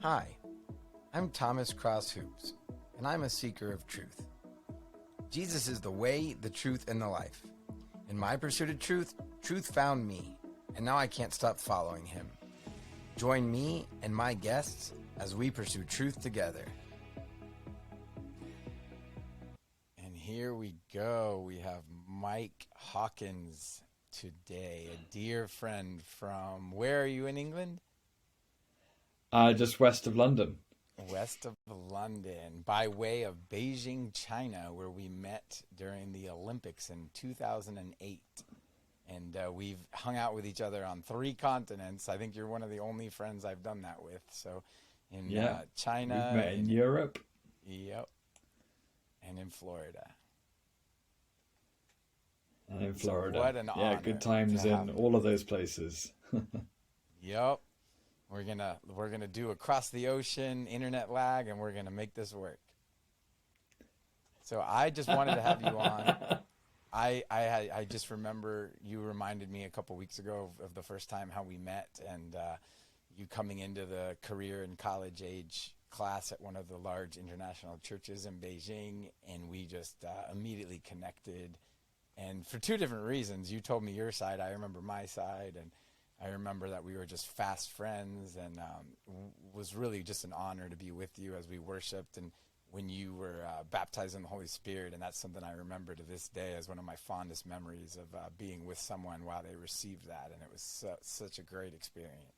Hi, I'm Thomas Cross Hoops, and I'm a seeker of truth. Jesus is the way, the truth, and the life. In my pursuit of truth, truth found me, and now I can't stop following him. Join me and my guests as we pursue truth together. And here we go. We have Mike Hawkins today, a dear friend from, where are you in England? Just west of London. West of London, by way of Beijing, China, where we met during the Olympics in 2008. And we've hung out with each other on 3 continents. I think you're one of the only friends I've done that with. So in Yeah, we've China, met in Europe. yep, and in Florida. And in So Florida. what an Yeah, good honor to times in have. all of those places. Yep, we're gonna do across the ocean, internet lag, and we're gonna make this work. So I just wanted to have you on. I just remember you reminded me a couple weeks ago of the first time how we met, and you coming into the career and college age class at one of the large international churches in Beijing, and we just immediately connected. And for 2 different reasons, you told me your side, I remember my side, and I remember that we were just fast friends, and was really just an honor to be with you as we worshiped and when you were baptized in the Holy Spirit. And that's something I remember to this day as one of my fondest memories of being with someone while they received that. And it was such a great experience.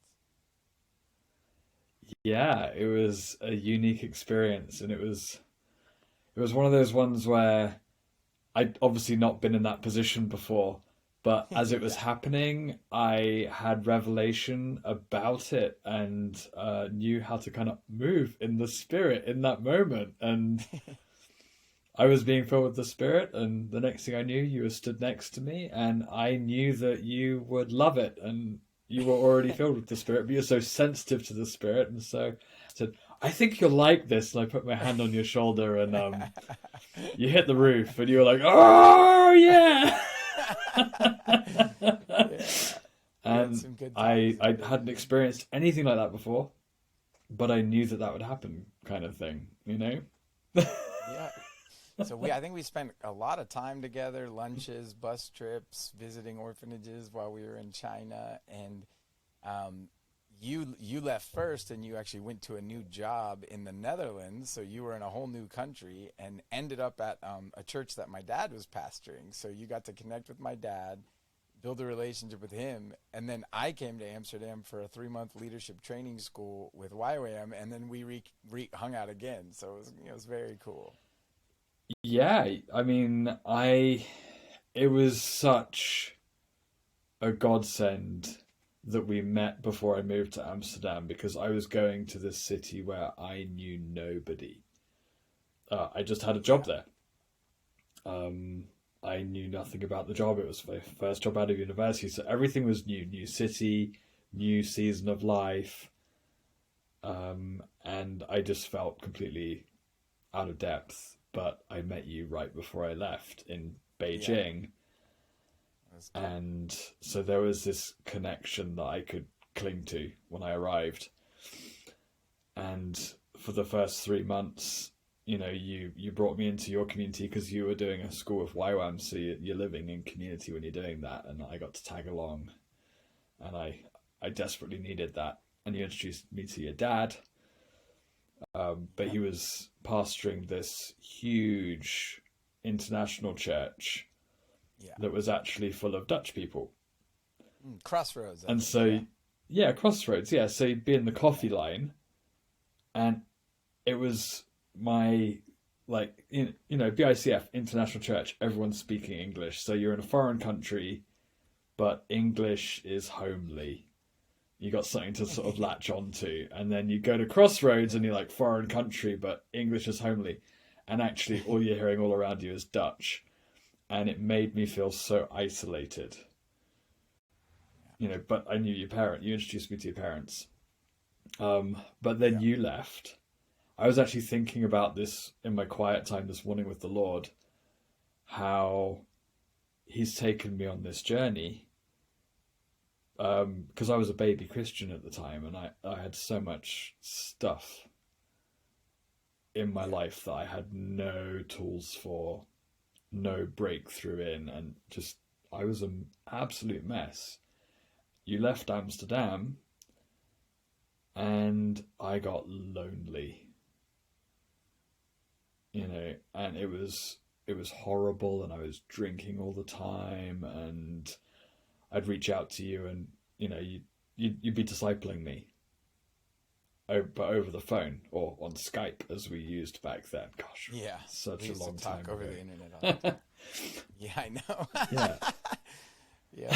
Yeah, it was a unique experience, and it was one of those ones where I'd obviously not been in that position before, but as it was Yeah. happening, I had revelation about it and knew how to kind of move in the spirit in that moment. And I was being filled with the spirit, and the next thing I knew, you were stood next to me, and I knew that you would love it, and you were already filled with the spirit, but you're so sensitive to the spirit, and so I said, "I think you'll like this." And I put my hand on your shoulder, and you hit the roof, and you were like, "Oh yeah!" Yeah. We had And some good times I in hadn't Beijing. experienced anything like that before, but I knew that that would happen, kind of thing, you know? Yeah. So I think we spent a lot of time together, lunches, bus trips, visiting orphanages while we were in China, and um, you left first, and you actually went to a new job in the Netherlands. So you were in a whole new country, and ended up at a church that my dad was pastoring. So you got to connect with my dad, build a relationship with him, and then I came to Amsterdam for a 3-month leadership training school with YWAM, and then we hung out again. So it was very cool. Yeah, I mean, it was such a godsend that we met before I moved to Amsterdam because I was going to this city where I knew nobody. I just had a job Yeah. there. Um, I knew nothing about the job. It was my first job out of university, so everything was new. New city, new season of life, and I just felt completely out of depth. But I met you right before I left in Yeah. Beijing, It was good. and so there was this connection that I could cling to when I arrived. And for the first 3 months, you brought me into your community because you were doing a school of YWAM, so you're living in community when you're doing that, and I got to tag along, and I desperately needed that. And you introduced me to your dad, but Yep. he was pastoring this huge international church Yeah. that was actually full of Dutch people. Crossroads, I And think. so, Yeah. yeah, Crossroads, yeah. So you'd be in the coffee line, and it was my, like, BICF, International Church, everyone's speaking English. So you're in a foreign country, but English is homely. You got something to sort of latch onto. And then you go to Crossroads and you're like, foreign country, but English is homely. And actually, all you're hearing all around you is Dutch. And it made me feel so isolated. But I knew you introduced me to your parents. But then Yeah. you left. I was actually thinking about this in my quiet time this morning with the Lord, how He's taken me on this journey because I was a baby Christian at the time, and I had so much stuff in my life that I had no tools for, no breakthrough in, and just I was an absolute mess. You left Amsterdam, and I got lonely, and it was horrible, and I was drinking all the time, and I'd reach out to you, and you'd be discipling me, but over the phone or on Skype as we used back then. Gosh, Yeah, such we a used long to talk time over ago. the internet all the time. Yeah, I know. Yeah. Yeah.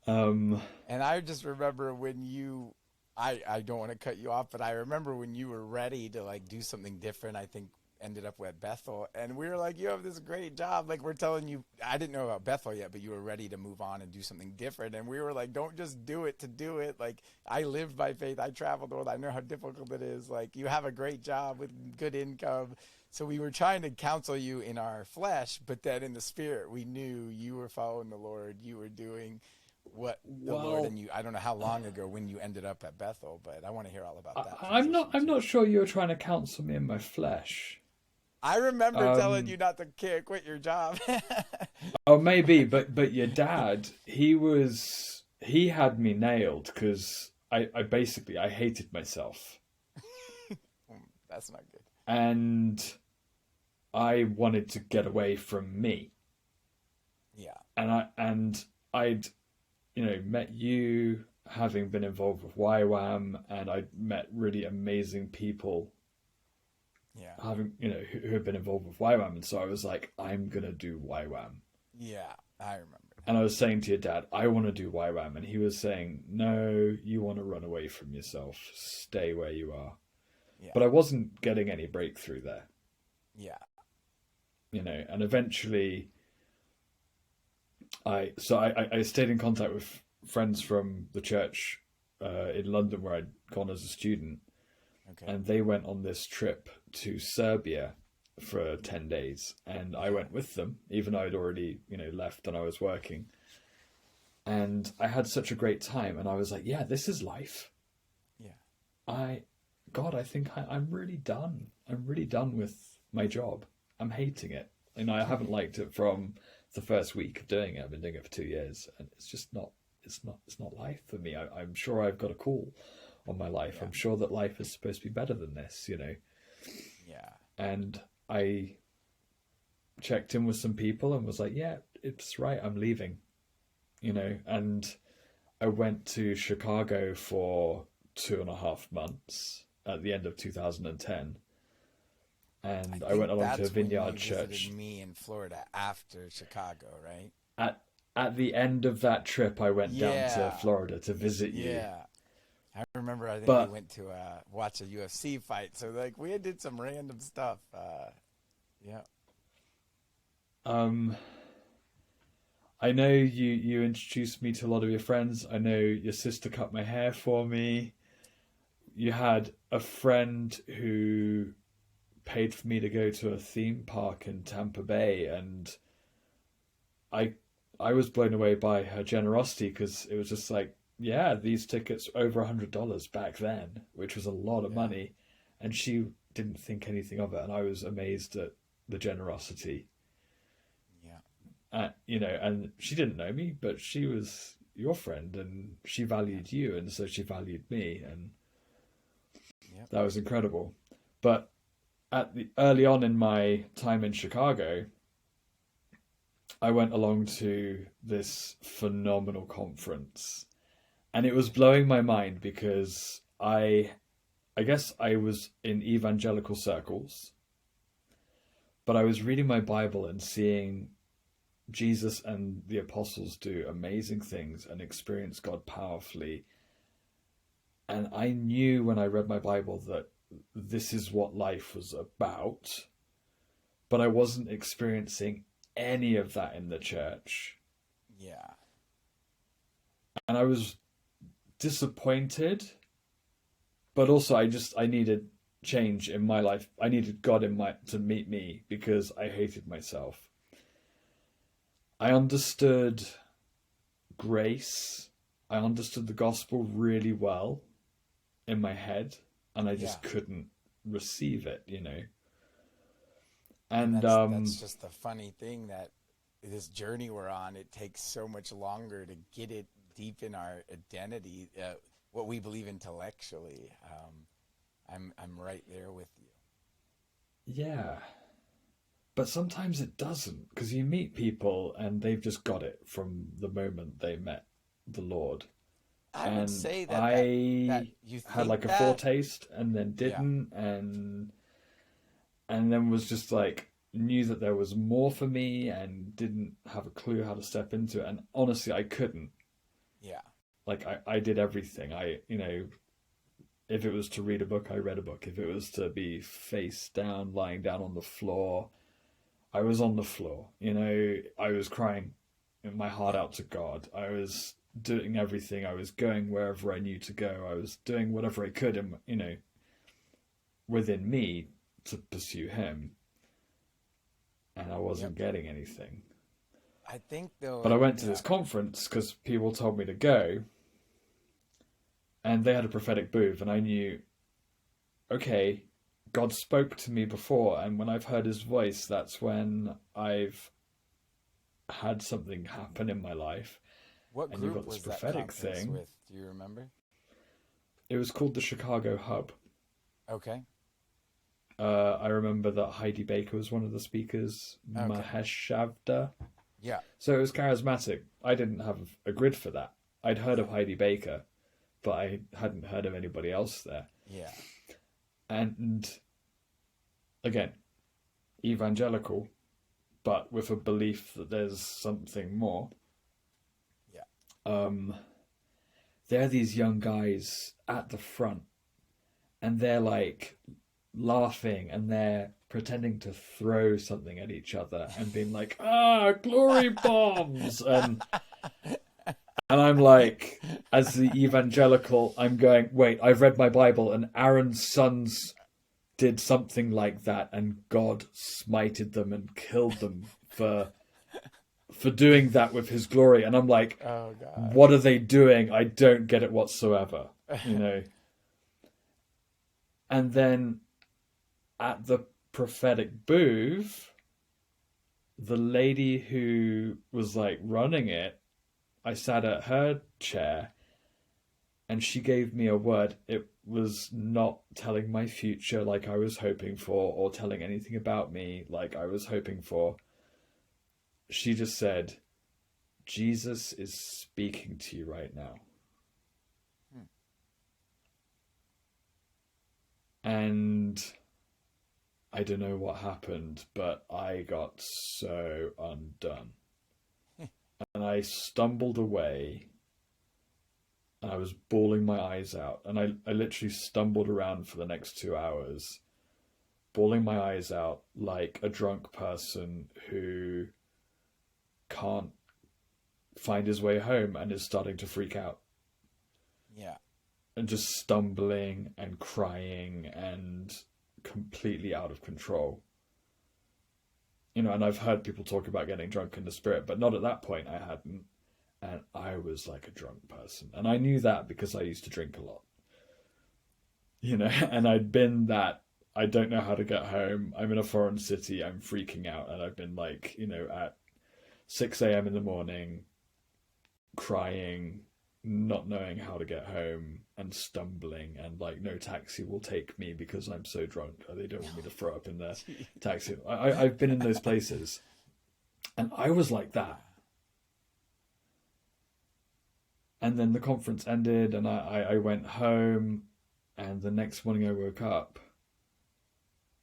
And I just remember when I don't want to cut you off, but I remember when you were ready to like do something different. I think ended up at Bethel, and we were like, you have this great job. Like, we're telling you, I didn't know about Bethel yet, but you were ready to move on and do something different. And we were like, don't just do it to do it. Like, I lived by faith. I traveled the world. I know how difficult it is. Like, you have a great job with good income. So we were trying to counsel you in our flesh, but then in the spirit, we knew you were following the Lord. You were doing what the Lord, and I don't know how long ago when you ended up at Bethel, but I want to hear all about that. I'm not sure you were trying to counsel me in my flesh. I remember telling you not to quit your job. Oh, maybe, but your dad, he had me nailed, because I basically I hated myself. That's not good. And I wanted to get away from me. Yeah. And I'd met you, having been involved with YWAM, and I'd met really amazing people. Yeah. Having who have been involved with YWAM, and so I was like, I'm gonna do YWAM. Yeah, I remember. And I was saying to your dad, I want to do YWAM, and he was saying, no, you want to run away from yourself, stay where you are. Yeah. But I wasn't getting any breakthrough there. Yeah. And eventually I stayed in contact with friends from the church in London where I'd gone as a student. Okay. And they went on this trip to Serbia for 10 days. And I went with them, even though I'd already, left and I was working. And I had such a great time. And I was like, yeah, this is life. Yeah. I think I'm really done. I'm really done with my job. I'm hating it. I haven't liked it from the first week of doing it. I've been doing it for 2 years. And it's just not, it's not life for me. I'm sure I've got a call on my life. Yeah. I'm sure that life is supposed to be better than this, Yeah. And I checked in with some people and was like, yeah, it's right, I'm leaving, and I went to Chicago for 2.5 months at the end of 2010. And I went along to a vineyard church. You visited me in Florida after Chicago, right? At the end of that trip, I went down to Florida to visit you. Yeah. I remember, I think we went to watch a UFC fight. So, we did some random stuff. Yeah. I know you introduced me to a lot of your friends. I know your sister cut my hair for me. You had a friend who paid for me to go to a theme park in Tampa Bay, and I was blown away by her generosity, because it was just like, yeah, these tickets over $100 back then, which was a lot of money, and she didn't think anything of it, and I was amazed at the generosity. Yeah. And she didn't know me, but she was your friend, and she valued you, and so she valued me, and that was incredible. But early on in my time in Chicago, I went along to this phenomenal conference. And it was blowing my mind, because I guess I was in evangelical circles, but I was reading my Bible and seeing Jesus and the apostles do amazing things and experience God powerfully. And I knew when I read my Bible that this is what life was about, but I wasn't experiencing any of that in the church. Yeah. And I was disappointed, but also I needed change in my life. I needed God to meet me, because I hated myself. I understood grace. I understood the gospel really well in my head, and I just couldn't receive it, you know. And that's just the funny thing, that this journey we're on, it takes so much longer to get it deep in our identity, what we believe intellectually. I'm right there with you. yeah, but sometimes it doesn't, because you meet people and they've just got it from the moment they met the Lord. I would And say that I you had think like a that. foretaste and then Yeah. didn't, and then was just like knew that there was more for me and didn't have a clue how to step into it. And honestly, I couldn't. Yeah. Like I did everything. If it was to read a book, I read a book. If it was to be face down, lying down on the floor, I was on the floor. I was crying my heart out to God. I was doing everything. I was going wherever I knew to go. I was doing whatever I could, within me to pursue Him. And I wasn't getting anything. I think though. But I went to this conference because people told me to go, and they had a prophetic booth, and I knew, okay, God spoke to me before, and when I've heard His voice, that's when I've had something happen in my life. What And you've group got this was that prophetic conference thing. with? Do you remember? It was called the Chicago Hub. Okay. I remember that Heidi Baker was one of the speakers, Mahesh Shavda. Yeah. So it was charismatic. I didn't have a grid for that. I'd heard of Heidi Baker, but I hadn't heard of anybody else there. Yeah. And again, evangelical, but with a belief that there's something more. Yeah. There are these young guys at the front, and they're like laughing, and they're pretending to throw something at each other and being like, glory bombs, and I'm like, as the evangelical, I'm going, wait, I've read my Bible, and Aaron's sons did something like that, and God smited them and killed them for doing that with His glory. And I'm like, oh God, what are they doing? I don't get it whatsoever, And then at the prophetic booth, the lady who was like running it, I sat at her chair, and she gave me a word. It was not telling my future like I was hoping for, or telling anything about me like I was hoping for. She just said, Jesus is speaking to you right now. And I don't know what happened, but I got so undone. And I stumbled away, and I was bawling my eyes out. And I literally stumbled around for the next 2 hours, bawling my eyes out like a drunk person who can't find his way home and is starting to freak out. Yeah. And just stumbling and crying and completely out of control. And I've heard people talk about getting drunk in the Spirit, but not at that point. I hadn't. And I was like a drunk person. And I knew that because I used to drink a lot. And I'd been that, I don't know how to get home. I'm in a foreign city. I'm freaking out. And I've been like, at 6 a.m. in the morning, crying, not knowing how to get home, and stumbling, and like no taxi will take me because I'm so drunk. They don't want me to throw up in their taxi. I've been in those places, and I was like that. And then the conference ended, and I went home, and the next morning I woke up,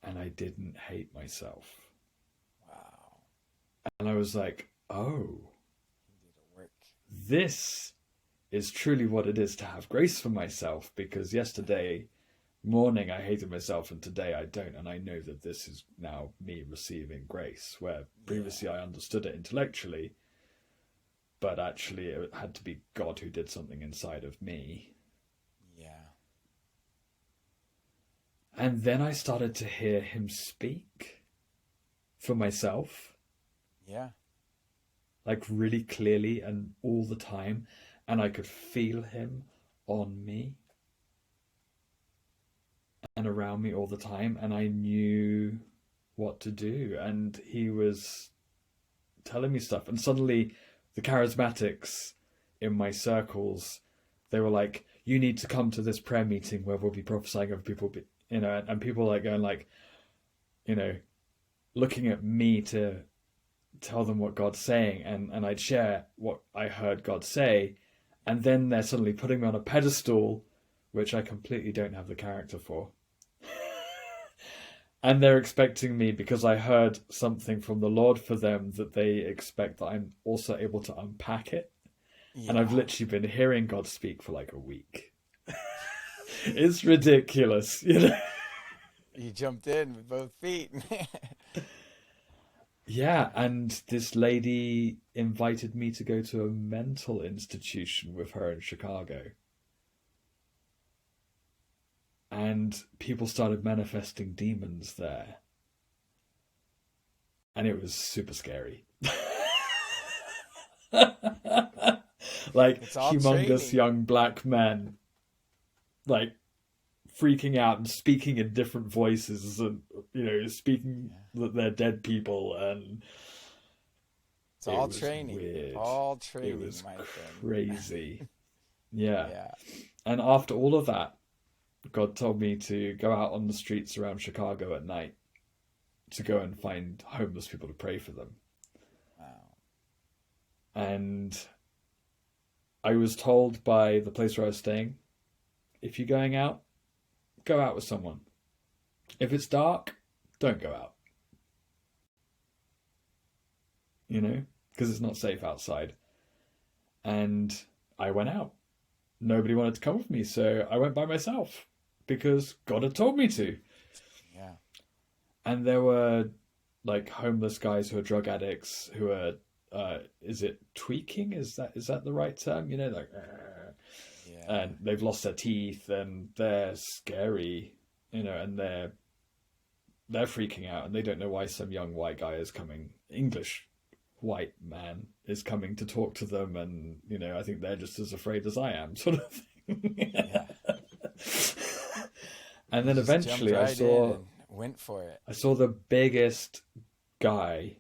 and I didn't hate myself. Wow. And I was like, oh, this is truly what it is to have grace for myself, because yesterday morning I hated myself and today I don't, and I know that this is now me receiving grace, where previously I understood it intellectually, but actually it had to be God who did something inside of me. Yeah. And then I started to hear Him speak for myself. Yeah. like really clearly and all the time, and I could feel him on me and around me all the time, and I knew what to do, and he was telling me stuff. And suddenly the charismatics in my circles, they were like, you need to come to this prayer meeting where we'll be prophesying over people, you know, and people like going like, you know, looking at me to tell them what God's saying, and I'd share what I heard God say, and then they're suddenly putting me on a pedestal, which I completely don't have the character for. And they're expecting me, because I heard something from the Lord for them, that they expect that I'm also able to unpack it. Yeah. And I've literally been hearing God speak for like a week. It's ridiculous, you know? You jumped in with both feet. Yeah, and this lady invited me to go to a mental institution with her in Chicago. And people started manifesting demons there. And it was super scary. Like humongous young black men, like freaking out and speaking in different voices, and you know, speaking that they're dead people, and it's all training. Weird. All training. It was crazy. Yeah. And after all of that, God told me to go out on the streets around Chicago at night to go and find homeless people to pray for them. Wow. And I was told by the place where I was staying, if you're going out, go out with someone. If it's dark, don't go out. You know, because it's not safe outside. And I went out. Nobody wanted to come with me, so I went by myself because God had told me to. Yeah. And there were like homeless guys who are drug addicts who are is it tweaking? Is that the right term? You know, like, and they've lost their teeth and they're scary, you know, and they're freaking out and they don't know why some young white guy is coming, English white man is coming to talk to them, and you know, I think they're just as afraid as I am, sort of thing. Yeah. And then eventually went for it. I saw the biggest guy.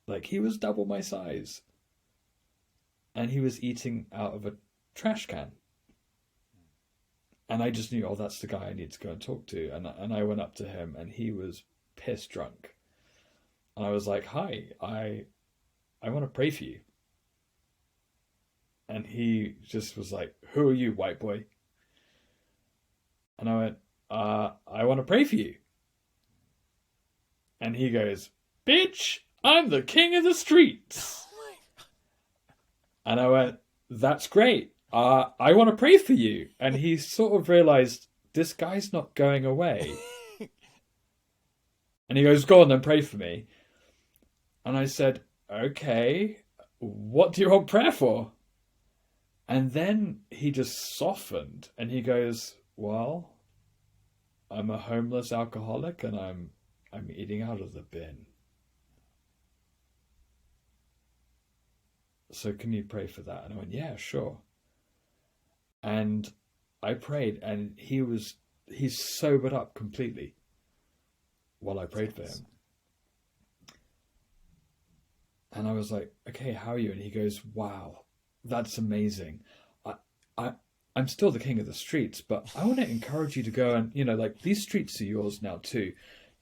Like, he was double my size. And he was eating out of a trash can. And I just knew, oh, that's the guy I need to go and talk to. And I went up to him, and he was piss drunk. And I was like, hi, I want to pray for you. And he just was like, who are you, white boy? And I went, I want to pray for you. And he goes, bitch, I'm the king of the streets. And I went, that's great. I want to pray for you. And he sort of realized, this guy's not going away. And he goes, go on then, pray for me. And I said, okay, what do you want prayer for? And then he just softened and he goes, well, I'm a homeless alcoholic and I'm eating out of the bin. So can you pray for that? And I went, yeah, sure. And I prayed, and he's sobered up completely while I prayed for him. And I was like, okay, how are you? And he goes, wow, that's amazing. I'm still the king of the streets, but I want to encourage you to go and, you know, like, these streets are yours now too.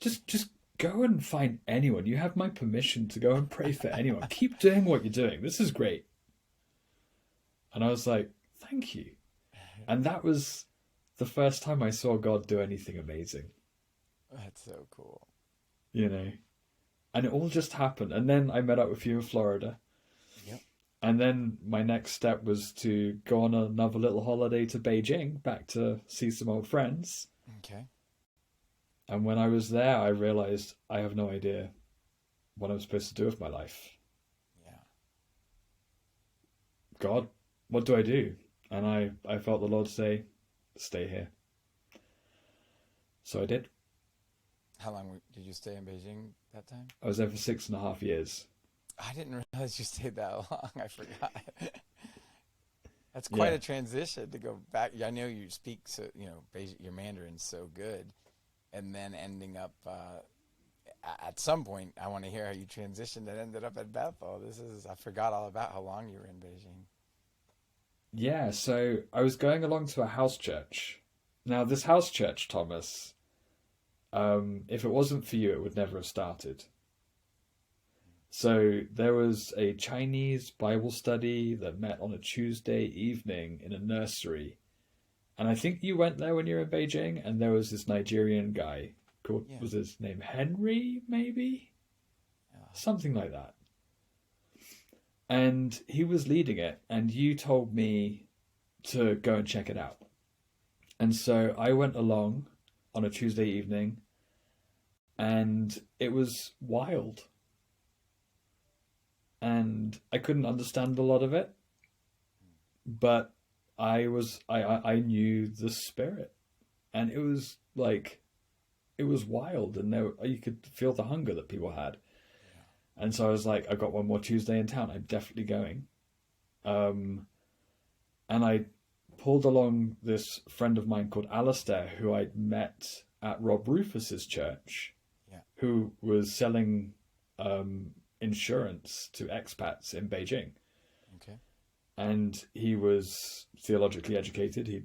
Just go and find anyone. You have my permission to go and pray for anyone. Keep doing what you're doing. This is great. And I was like, thank you. And that was the first time I saw God do anything amazing. That's so cool. You know, and it all just happened. And then I met up with you in Florida. Yep. And then my next step was to go on another little holiday to Beijing, back to see some old friends. Okay. And when I was there, I realized I have no idea what I'm supposed to do with my life. Yeah. God, what do I do? And I felt the Lord say, stay here. So I did. How long did you stay in Beijing that time? I was there for 6.5 years. I didn't realize you stayed that long. I forgot. That's quite Yeah. a transition to go back. I know you speak so, your Mandarin's so good, and then ending up at some point. I want to hear how you transitioned and ended up at Bethel. I forgot all about how long you were in Beijing. Yeah, so I was going along to a house church. Now, this house church, Thomas, if it wasn't for you, it would never have started. So there was a Chinese Bible study that met on a Tuesday evening in a nursery. And I think you went there when you were in Beijing, and there was this Nigerian guy called, Yeah. was his name Henry, maybe? Something like that. And he was leading it, and you told me to go and check it out. And so I went along on a Tuesday evening, and it was wild. And I couldn't understand a lot of it, but I knew the spirit, and it was like it was wild, and you could feel the hunger that people had. And so I was like, I got one more Tuesday in town. I'm definitely going. And I pulled along this friend of mine called Alistair, who I'd met at Rob Rufus's church, Yeah. who was selling insurance to expats in Beijing. Okay. And he was theologically educated. He,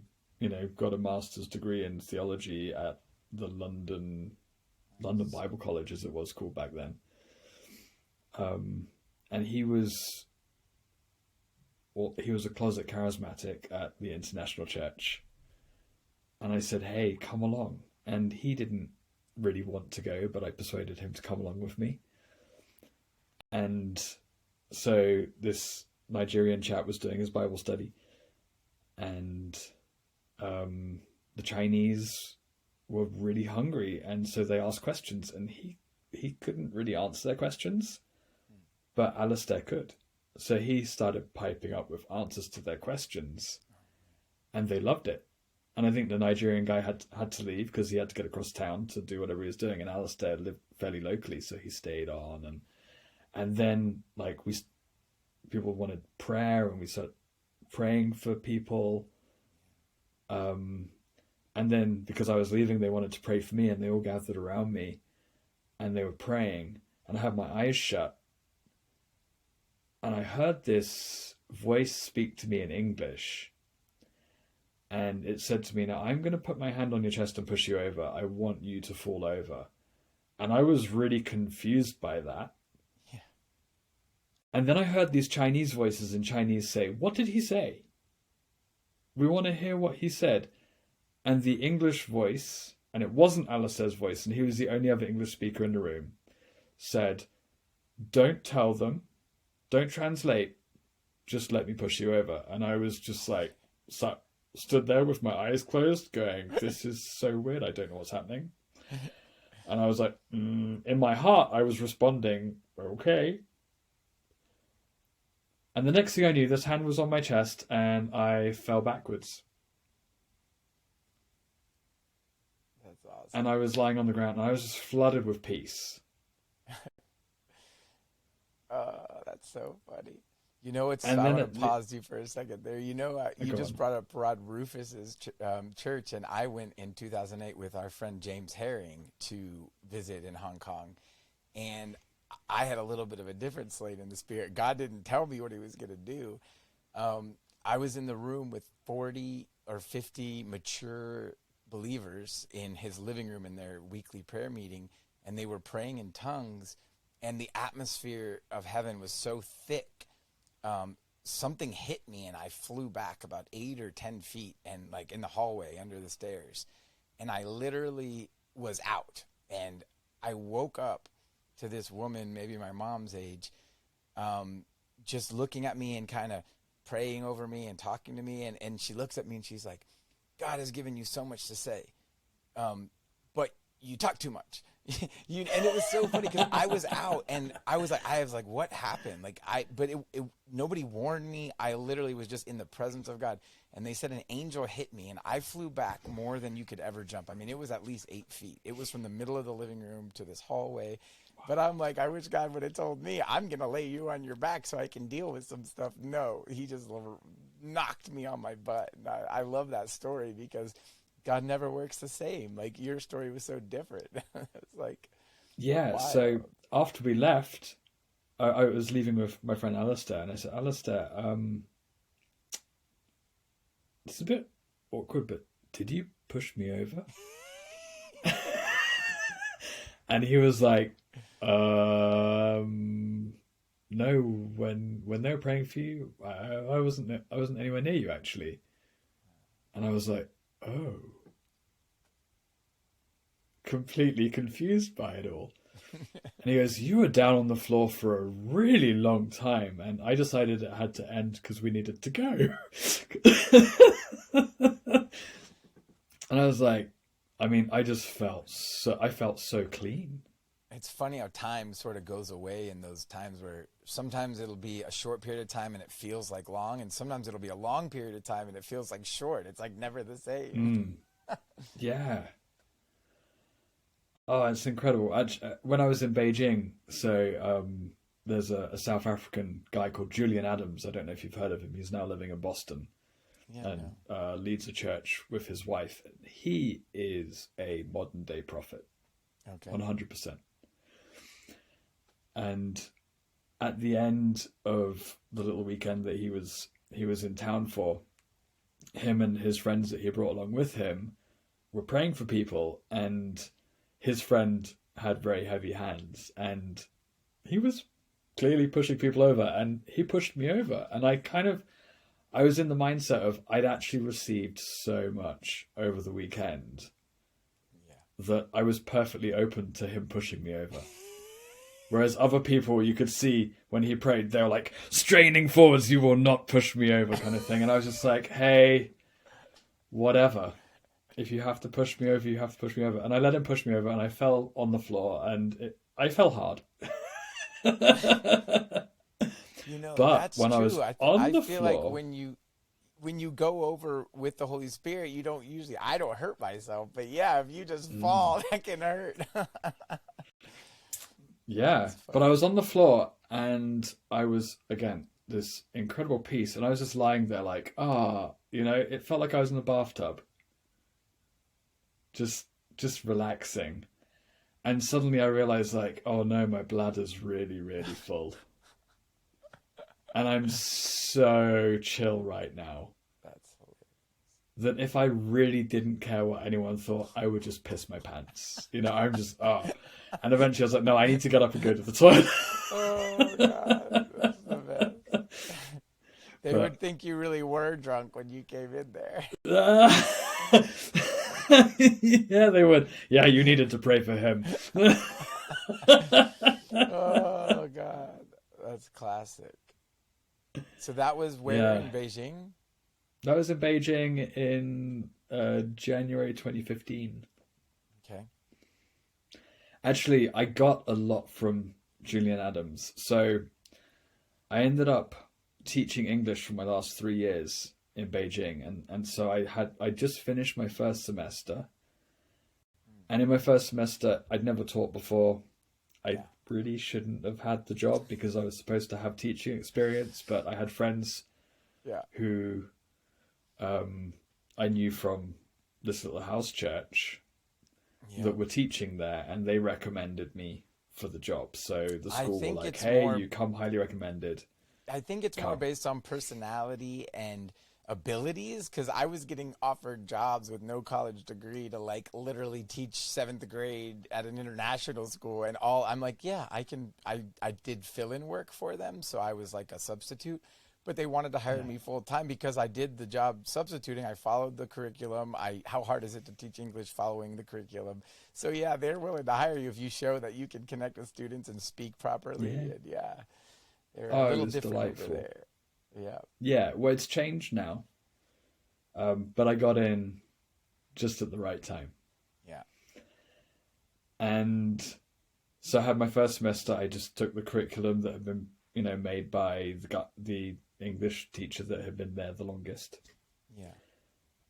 got a master's degree in theology at the London Bible College, as it was called back then. And he was a closet charismatic at the International Church. And I said, hey, come along. And he didn't really want to go, but I persuaded him to come along with me. And so this Nigerian chap was doing his Bible study, and the Chinese were really hungry, and so they asked questions, and he couldn't really answer their questions, but Alistair could. So he started piping up with answers to their questions, and they loved it. And I think the Nigerian guy had to leave because he had to get across town to do whatever he was doing, and Alistair lived fairly locally, so he stayed on. And then, like, people wanted prayer, and we started praying for people. And then, because I was leaving, they wanted to pray for me, and they all gathered around me, and they were praying, and I had my eyes shut, and I heard this voice speak to me in English, and it said to me, now I'm going to put my hand on your chest and push you over. I want you to fall over. And I was really confused by that. Yeah. And then I heard these Chinese voices in Chinese say, what did he say? We want to hear what he said. And the English voice, and it wasn't Alistair's voice, and he was the only other English speaker in the room, said, don't tell them, don't translate, just let me push you over. And I was just like, stood there with my eyes closed going, this is so weird, I don't know what's happening. And I was like, in my heart, I was responding, okay. And the next thing I knew, this hand was on my chest, and I fell backwards. That's awesome. And I was lying on the ground, and I was just flooded with peace. That's so funny. You know, I And then want to pause you for a second there. You just brought up Rod Rufus's church, and I went in 2008 with our friend James Herring to visit in Hong Kong, and I had a little bit of a different slate in the spirit. God didn't tell me what he was going to do. I was in the room with 40 or 50 mature believers in his living room in their weekly prayer meeting, and they were praying in tongues, and the atmosphere of heaven was so thick. Something hit me, and I flew back about 8 or 10 feet, and like in the hallway under the stairs, and I literally was out, and I woke up to this woman, maybe my mom's age, just looking at me and kind of praying over me and talking to me, and she looks at me and she's like, God has given you so much to say, but you talk too much. And it was so funny because I was out, and I was like, what happened? But nobody warned me. I literally was just in the presence of God, and they said an angel hit me, and I flew back more than you could ever jump. I mean, it was at least 8 feet. It was from the middle of the living room to this hallway. But I'm like, I wish God would have told me, I'm going to lay you on your back so I can deal with some stuff. No, he just knocked me on my butt. And I love that story because God never works the same. Like, your story was so different. It's like, Yeah, so wild. after we left, I was leaving with my friend Alistair, and I said, Alistair, it's a bit awkward, but did you push me over? And he was like, no, when they were praying for you, I wasn't anywhere near you actually. And I was like, oh, completely confused by it all. And he goes, you were down on the floor for a really long time, and I decided it had to end because we needed to go. And I was like, I mean, I felt so clean. It's funny how time sort of goes away in those times where sometimes it'll be a short period of time and it feels like long, and sometimes it'll be a long period of time and it feels like short. It's like never the same. Mm, yeah. Oh, it's incredible. When I was in Beijing, there's a South African guy called Julian Adams. I don't know if you've heard of him. He's now living in Boston Yeah, and no. leads a church with his wife. He is a modern day prophet, Okay. 100%. And at the end of the little weekend that he was in town for, him and his friends that he brought along with him were praying for people, and his friend had very heavy hands, and he was clearly pushing people over, and he pushed me over, and I was in the mindset of I'd actually received so much over the weekend Yeah. that I was perfectly open to him pushing me over. Whereas other people, you could see when he prayed, they were like straining forwards, you will not push me over kind of thing. And I was just like, hey, whatever. If you have to push me over, you have to push me over. And I let him push me over, and I fell on the floor, and I fell hard. But That's when I was true. on I the feel like floor, when you go over with the Holy Spirit, you don't usually, I don't hurt myself, but yeah, if you just mm, fall, that can hurt. yeah, That's but I funny. was on the floor, and I was, again, this incredible peace. And I was just lying there like, it felt like I was in the bathtub, just, just relaxing. And suddenly I realized like, oh no, my bladder's really, really full. And I'm so chill right now That's hilarious. that if I really didn't care what anyone thought, I would just piss my pants. I'm just, oh. And eventually I was like, no, I need to get up and go to the toilet. Oh God, that's the best. They But, would think you really were drunk when you came in there. uh, yeah, they would. Yeah, you needed to pray for him. Oh God, that's classic. So that was where Yeah, in Beijing? that was in Beijing in January 2015. Okay. Actually, I got a lot from Julian Adams. So I ended up teaching English for my last 3 years in Beijing, and so I just finished my first semester. And in my first semester, I'd never taught before. I Yeah. really shouldn't have had the job because I was supposed to have teaching experience, but I had friends Yeah. who I knew from this little house church Yeah. that were teaching there, and they recommended me for the job. So the I school were think like, it's "Hey, more you come highly recommended. I think it's more Come." based on personality and abilities because I was getting offered jobs with no college degree to like literally teach seventh grade at an international school and all. I'm like, yeah, I can. I did fill in work for them, so I was like a substitute. But they wanted to hire Yeah, me full time because I did the job substituting. I followed the curriculum. How hard is it to teach English following the curriculum? So yeah, they're willing to hire you if you show that you can connect with students and speak properly. yeah. And yeah, they're a Oh, it little was different over delightful. there. Yeah. Yeah, well, it's changed now, but I got in just at the right time, Yeah. and so I had my first semester. I just took the curriculum that had been, made by the English teacher that had been there the longest. Yeah.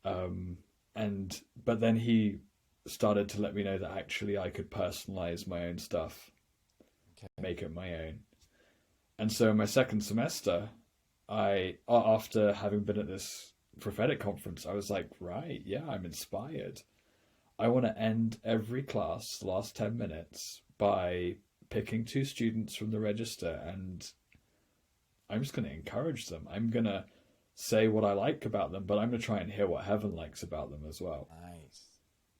Um, but then he started to let me know that actually I could personalize my own stuff. Okay. make it my own. And so in my second semester, after having been at this prophetic conference, I was like, right, yeah, I'm inspired. I want to end every class, the last 10 minutes, by picking two students from the register, and I'm just going to encourage them. I'm going to say what I like about them, but I'm going to try and hear what heaven likes about them as well. Nice.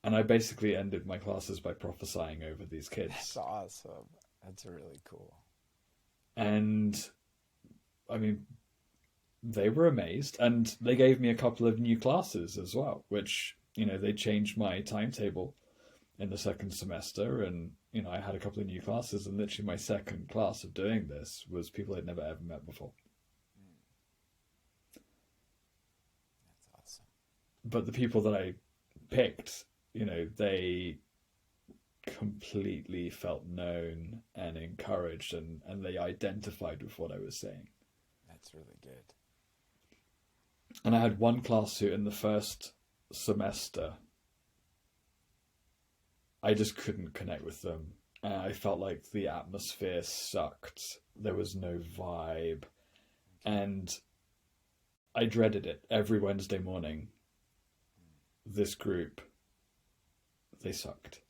And I basically ended my classes by prophesying over these kids. That's awesome. That's really cool. And I mean, they were amazed, and they gave me a couple of new classes as well, which, they changed my timetable in the second semester, and, I had a couple of new classes, and literally my second class of doing this was people I'd never ever met before. That's awesome. But the people that I picked, they completely felt known and encouraged, and they identified with what I was saying. That's really good. And I had one class who in the first semester, I just couldn't connect with them. And I felt like the atmosphere sucked. There was no vibe. And I dreaded it every Wednesday morning. This group, they sucked.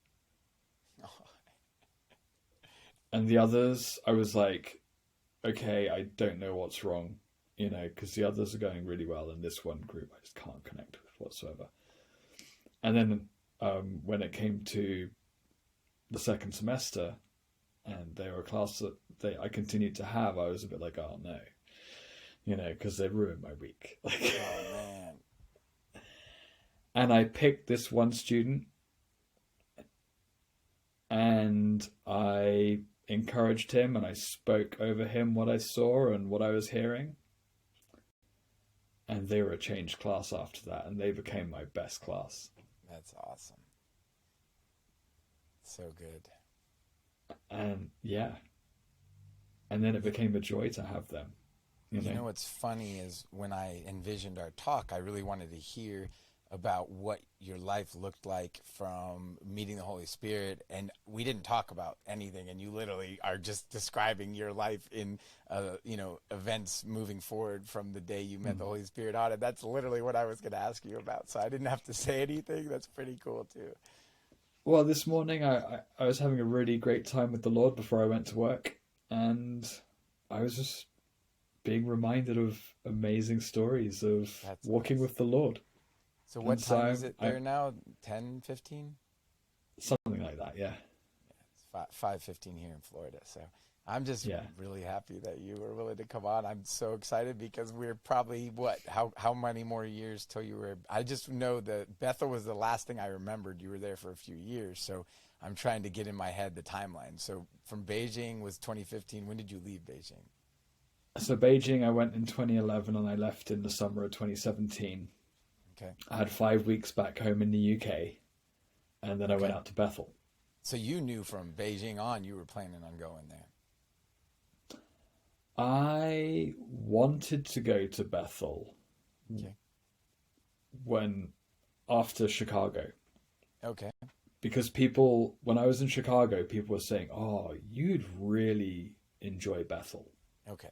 And the others, I was like, okay, I don't know what's wrong, because the others are going really well, and this one group I just can't connect with whatsoever. And then when it came to the second semester, and they were a class that I continued to have, I was a bit like, oh no, because they ruined my week. Oh man. And I picked this one student, and I encouraged him, and I spoke over him what I saw and what I was hearing. And they were a changed class after that, and they became my best class. That's awesome. So good. And yeah. And then it became a joy to have them. You know what's funny is when I envisioned our talk, I really wanted to hear about what your life looked like from meeting the Holy Spirit, and we didn't talk about anything, and you literally are just describing your life in events moving forward from the day you met the Holy Spirit on it. That's literally what I was going to ask you about, so I didn't have to say anything. That's pretty cool too. Well, this morning I was having a really great time with the Lord before I went to work, and I was just being reminded of amazing stories of walking with the Lord. So what time is it there now? 10, 15? Something like that, yeah. It's 5:15 here in Florida. So I'm just really happy that you were willing to come on. I'm so excited because we're probably, how many more years till you were, I just know that Bethel was the last thing I remembered. You were there for a few years. So I'm trying to get in my head the timeline. So from Beijing was 2015. When did you leave Beijing? So Beijing, I went in 2011 and I left in the summer of 2017. Okay. I had 5 weeks back home in the UK, and then I went out to Bethel. So you knew from Beijing on you were planning on going there. I wanted to go to Bethel after Chicago. Okay. Because when I was in Chicago, people were saying, oh, you'd really enjoy Bethel. Okay.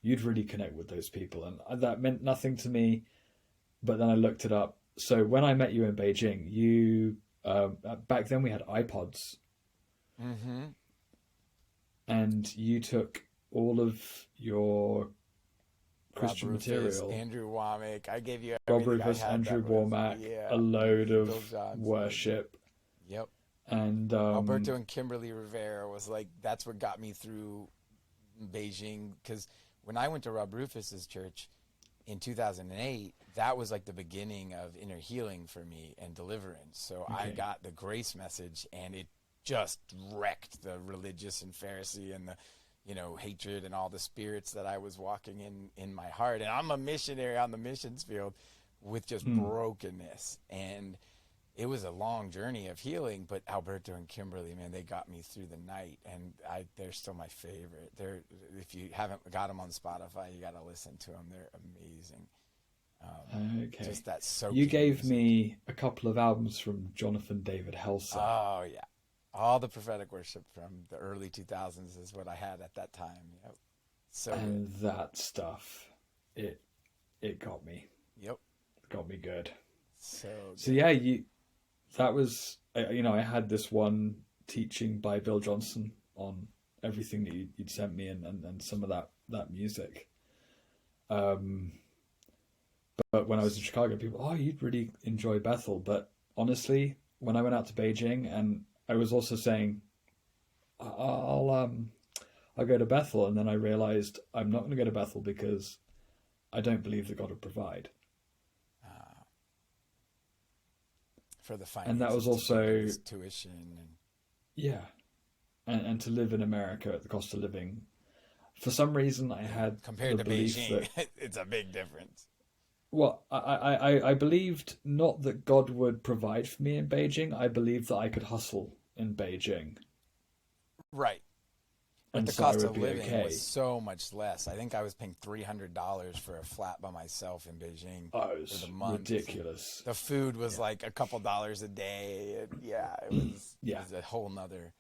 You'd really connect with those people. And that meant nothing to me. But then I looked it up. So when I met you in Beijing, back then we had iPods. Mm-hmm. And you took all of your Christian Rob Rufus, material. Andrew Womack. I gave you Rob Rufus, Andrew Womack, a load of worship. Yep. And Alberto and Kimberly Rivera was like, that's what got me through Beijing. Because when I went to Rob Rufus's church in 2008, that was like the beginning of inner healing for me and deliverance. So I got the grace message, and it just wrecked the religious and Pharisee and the hatred and all the spirits that I was walking in my heart. And I'm a missionary on the missions field with just brokenness. And it was a long journey of healing, but Alberto and Kimberly, man, they got me through the night, and they're still my favorite. If you haven't got them on Spotify, you got to listen to them. They're amazing. Just that You gave me a couple of albums from Jonathan David Helser. Oh, yeah. All the prophetic worship from the early 2000s is what I had at that time. Yep. So good. And that stuff, it got me. Yep. Got me good. So So good. yeah, that was, I had this one teaching by Bill Johnson on everything that you'd sent me, and some of that music. But when I was in Chicago, people, oh, you'd really enjoy Bethel. But honestly, when I went out to Beijing, and I was also saying, I'll go to Bethel, and then I realized I'm not going to go to Bethel because I don't believe that God would provide. For the And that finances, was to also, pay his tuition and yeah, and to live in America at the cost of living. For some reason, I had compared the to belief Beijing, that, it's a big difference. well, I believed not that God would provide for me in Beijing. I believed that I could hustle in Beijing, Right. But and the so I cost would of be living was okay. so much less. I think I was paying $300 for a flat by myself in Beijing Oh, it for the was month. ridiculous. The food was Yeah, like a couple dollars a day. Yeah, it yeah, was a whole nother.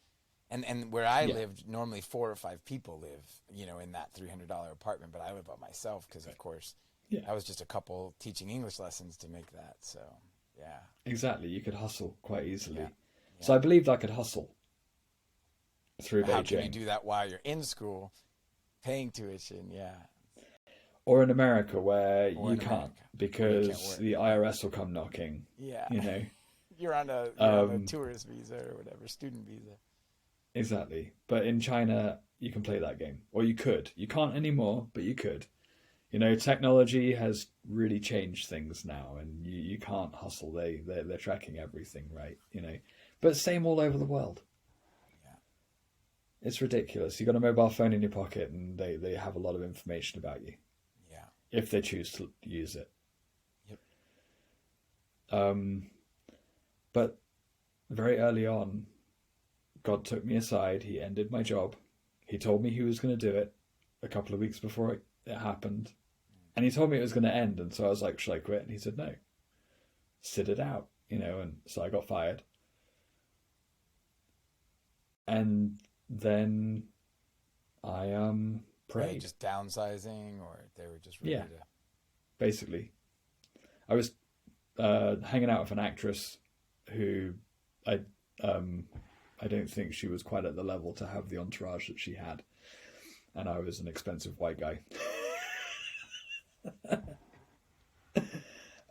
And where I yeah, lived, normally 4 or 5 people live, in that $300 apartment. But I live by myself because, of course, yeah. I was just a couple teaching English lessons to make that. So, yeah, Exactly. You could hustle quite yeah, easily. So yeah. I believed I could hustle through But how can you Beijing. do that while you're in school, paying tuition? Yeah, Or in America where or you in can't America where you can't because work. the Yeah, IRS will come knocking, yeah. you know. You're on a Um, tourist visa or whatever, student visa. exactly. But in China, you can play that game. Or you could. You can't anymore, but you could. Technology has really changed things now, and you can't hustle. They're tracking everything, right? But same all over the world. Yeah, It's ridiculous. You got a mobile phone in your pocket, and they have a lot of information about you yeah, if they choose to use it. yep. Um, but very early on, God took me aside. He ended my job. He told me he was going to do it a couple of weeks before it happened. And he told me it was going to end. And so I was like, should I quit? And he said, no, sit it out, and so I got fired. And then I Were they prayed. just downsizing, or they were just ready Yeah, to? basically. I was hanging out with an actress who I um, I don't think she was quite at the level to have the entourage that she had. And I was an expensive white guy.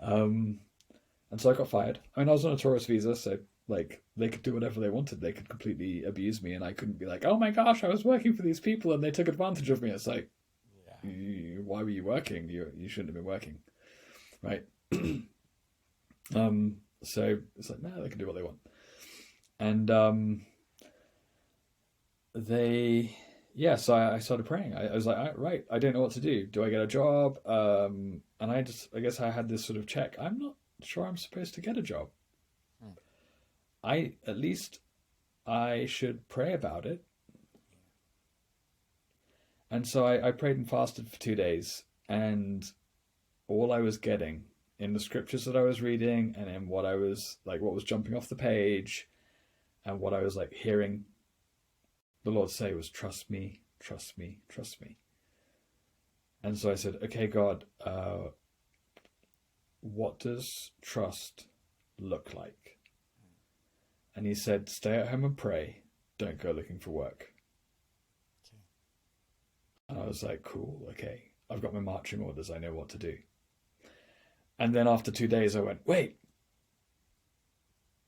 um, and so I got fired. I mean, I was on a tourist visa, so like they could do whatever they wanted. They could completely abuse me, and I couldn't be like, "Oh my gosh, I was working for these people and they took advantage of me." It's like, Yeah, why were you working? You shouldn't have been working, right? So it's like, no, they can do what they want, and so I started praying. I was like, right, I don't know what to do. Do I get a job? And I guess I had this sort of check. I'm not sure I'm supposed to get a job. hmm. At least I should pray about it. And so I prayed and fasted for 2 days, and all I was getting in the scriptures that I was reading, and in what was jumping off the page, and what I was like hearing the Lord say was, trust me, trust me, trust me. And so I said, okay, God, what does trust look like? And he said, stay at home and pray. Don't go looking for work. Okay. And I was like, cool, okay. I've got my marching orders. I know what to do. And then after 2 days, I went, wait,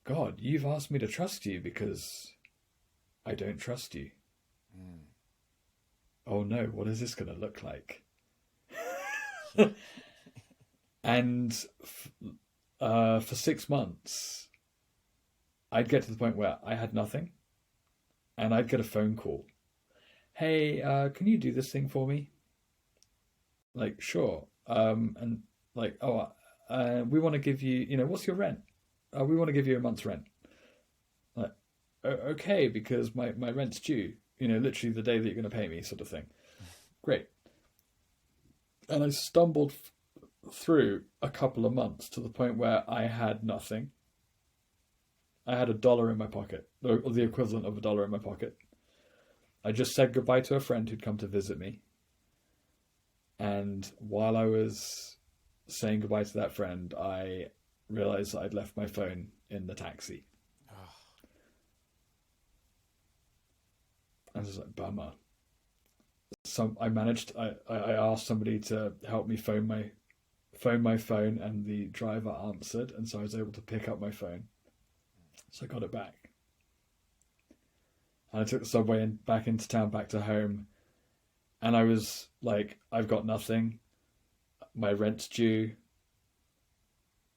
God, you've asked me to trust you because I don't trust you. Mm. Oh no, what is this going to look like? Yeah. And for 6 months, I'd get to the point where I had nothing, and I'd get a phone call. Hey, can you do this thing for me? Like, sure. And like, oh, we want to give you, what's your rent? We want to give you a month's rent. Like, okay, because my rent's due, literally the day that you're going to pay me, sort of thing. Great. And I stumbled through a couple of months to the point where I had nothing. I had $1 in my pocket, or the equivalent of $1 in my pocket. I just said goodbye to a friend who'd come to visit me. And while I was saying goodbye to that friend, I realized that I'd left my phone in the taxi. Oh, I was like, bummer. I asked somebody to help me phone my phone, and the driver answered, and so I was able to pick up my phone. So I got it back. And I took the subway back into town, back to home, and I was like, I've got nothing. My rent's due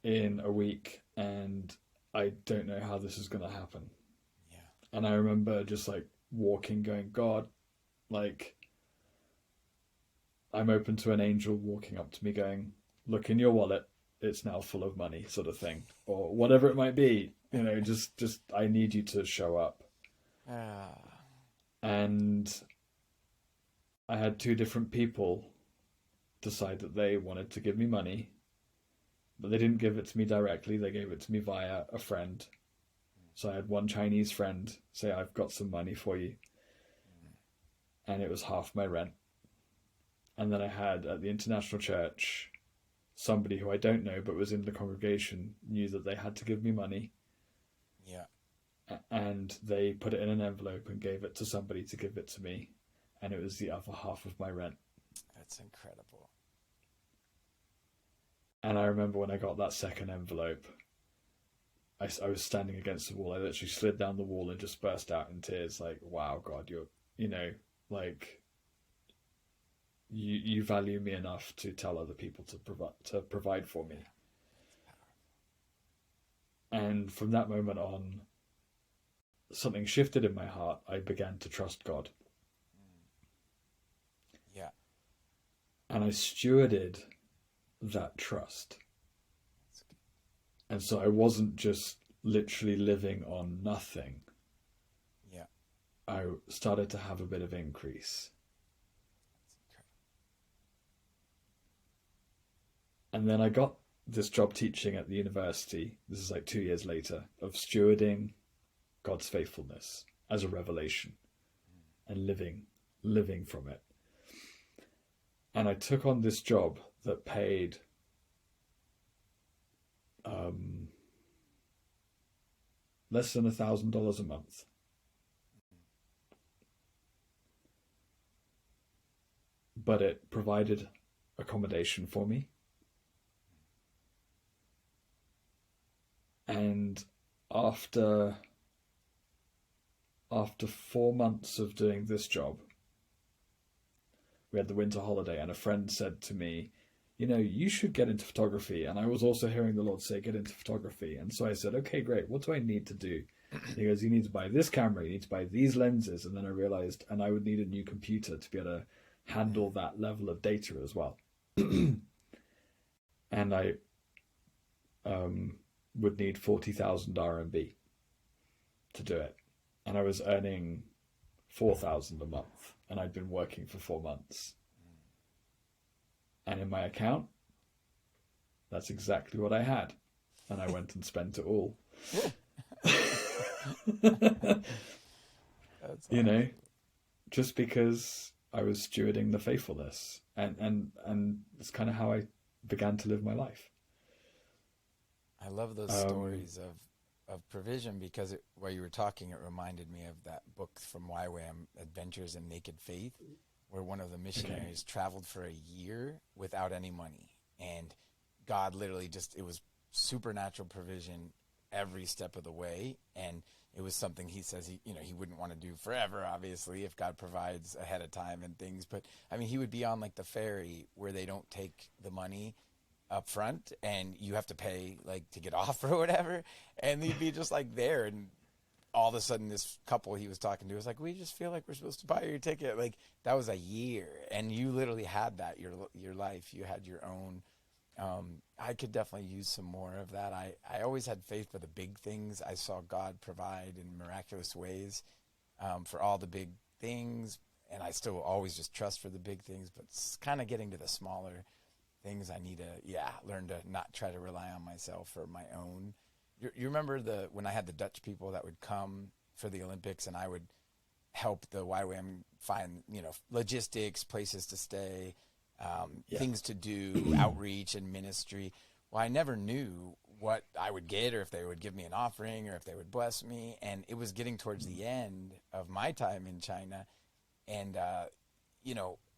in a week, and I don't know how this is going to happen. yeah. And I remember just like walking, going, God, like, I'm open to an angel walking up to me going, look in your wallet, it's now full of money, sort of thing, or whatever it might be. Just I need you to show up. Ah, And I had two different people decide that they wanted to give me money, but they didn't give it to me directly. They gave it to me via a friend. So I had one Chinese friend say, I've got some money for you. And it was half my rent. And then I had at the International Church, somebody who I don't know but was in the congregation knew that they had to give me money. yeah. And they put it in an envelope and gave it to somebody to give it to me. And it was the other half of my rent. That's incredible. And I remember when I got that second envelope, I was standing against the wall. I literally slid down the wall and just burst out in tears. Like, wow, God, like, you value me enough to tell other people to provide for me. And from that moment on, something shifted in my heart. I began to trust God. Yeah. And I stewarded that trust. And so I wasn't just literally living on nothing. Yeah. I started to have a bit of increase. And then I got this job teaching at the university. This is like 2 years later, of stewarding God's faithfulness as a revelation and living from it. And I took on this job that paid less than $1,000 a month. But it provided accommodation for me. And after 4 months of doing this job, we had the winter holiday, and a friend said to me, you should get into photography. And I was also hearing the Lord say, get into photography. And so I said, okay, great. What do I need to do? He goes, you need to buy this camera. You need to buy these lenses. And then I realized, and I would need a new computer to be able to handle that level of data as well. And I would need 40,000 RMB to do it. And I was earning 4,000 a month. And I'd been working for 4 months. And in my account, that's exactly what I had. And I went and spent it all. That's awesome. Just because I was stewarding the faithfulness. And it's kind of how I began to live my life. I love those stories of provision, because while you were talking, it reminded me of that book from YWAM, Adventures in Naked Faith, where one of the missionaries traveled for a year without any money. And God literally it was supernatural provision every step of the way. And it was something he says he wouldn't want to do forever, obviously, if God provides ahead of time and things. But I mean, he would be on like the ferry where they don't take the money up front and you have to pay like to get off or whatever. And he'd be just like there, and all of a sudden this couple he was talking to was like, we just feel like we're supposed to buy your ticket. Like, that was a year, and you literally had that your life. You had your own. I could definitely use some more of that. I always had faith for the big things. I saw God provide in miraculous ways for all the big things, and I still always just trust for the big things. But it's kind of getting to the smaller things. I need to learn to not try to rely on myself for my own you remember when I had the Dutch people that would come for the Olympics, and I would help the YWAM find, logistics, places to stay, Yeah. things to do, outreach and ministry. Well, I never knew what I would get, or if they would give me an offering, or if they would bless me. And it was getting towards the end of my time in China, and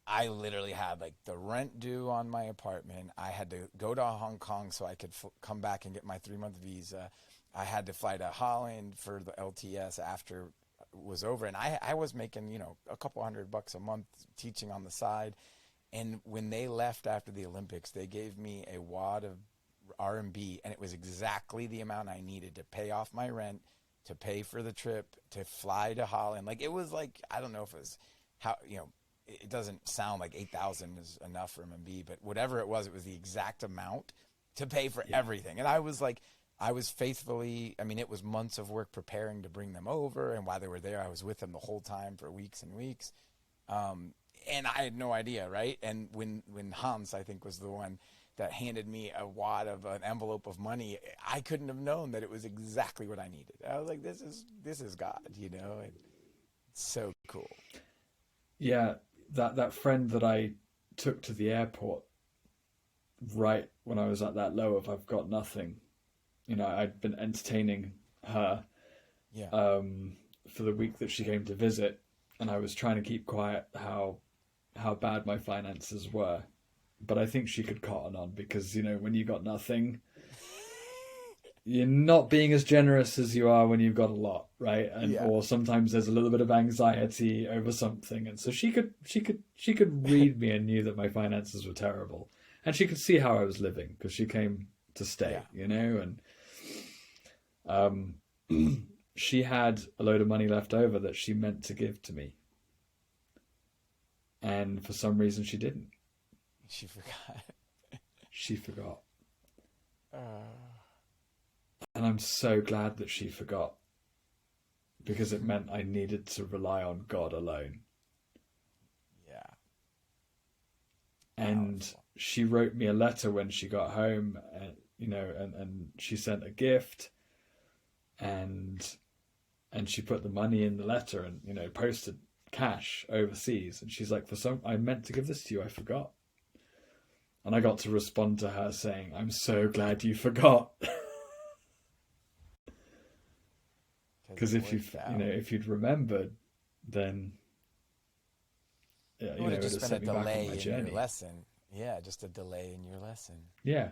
I literally had like the rent due on my apartment. I had to go to Hong Kong so I could come back and get my 3-month visa. I had to fly to Holland for the LTS after it was over, and I was making a couple $100 a month teaching on the side. And when they left after the Olympics, they gave me a wad of RMB, and it was exactly the amount I needed to pay off my rent, to pay for the trip, to fly to Holland. Like, it was like, I don't know if it was how, it doesn't sound like 8,000 is enough for RMB, but whatever it was the exact amount to pay for everything. And I was like, I was faithfully, I mean, it was months of work preparing to bring them over. And while they were there, I was with them the whole time for weeks and weeks. And I had no idea, right? And when Hans, I think, was the one that handed me a wad of an envelope of money, I couldn't have known that it was exactly what I needed. I was like, this is God, and it's so cool. Yeah, that friend that I took to the airport right when I was at that low of I've got nothing. I'd been entertaining her Yeah. for the week that she came to visit, and I was trying to keep quiet how bad my finances were. But I think she could cotton on, because, when you got nothing, you're not being as generous as you are when you've got a lot, right? And or sometimes there's a little bit of anxiety over something, and so she could read me and knew that my finances were terrible, and she could see how I was living because she came to stay, and she had a load of money left over that she meant to give to me, and for some reason she didn't. She forgot. She forgot. And I'm so glad that she forgot, because it meant I needed to rely on God alone. Yeah. And Powerful. she wrote me a letter when she got home, and she sent a gift, and she put the money in the letter and, posted cash overseas. And she's like, I meant to give this to you, I forgot. And I got to respond to her saying, I'm so glad you forgot. Because if you'd remembered, then it would have just been a delay in journey. your lesson. Yeah, just a delay in your lesson. Yeah.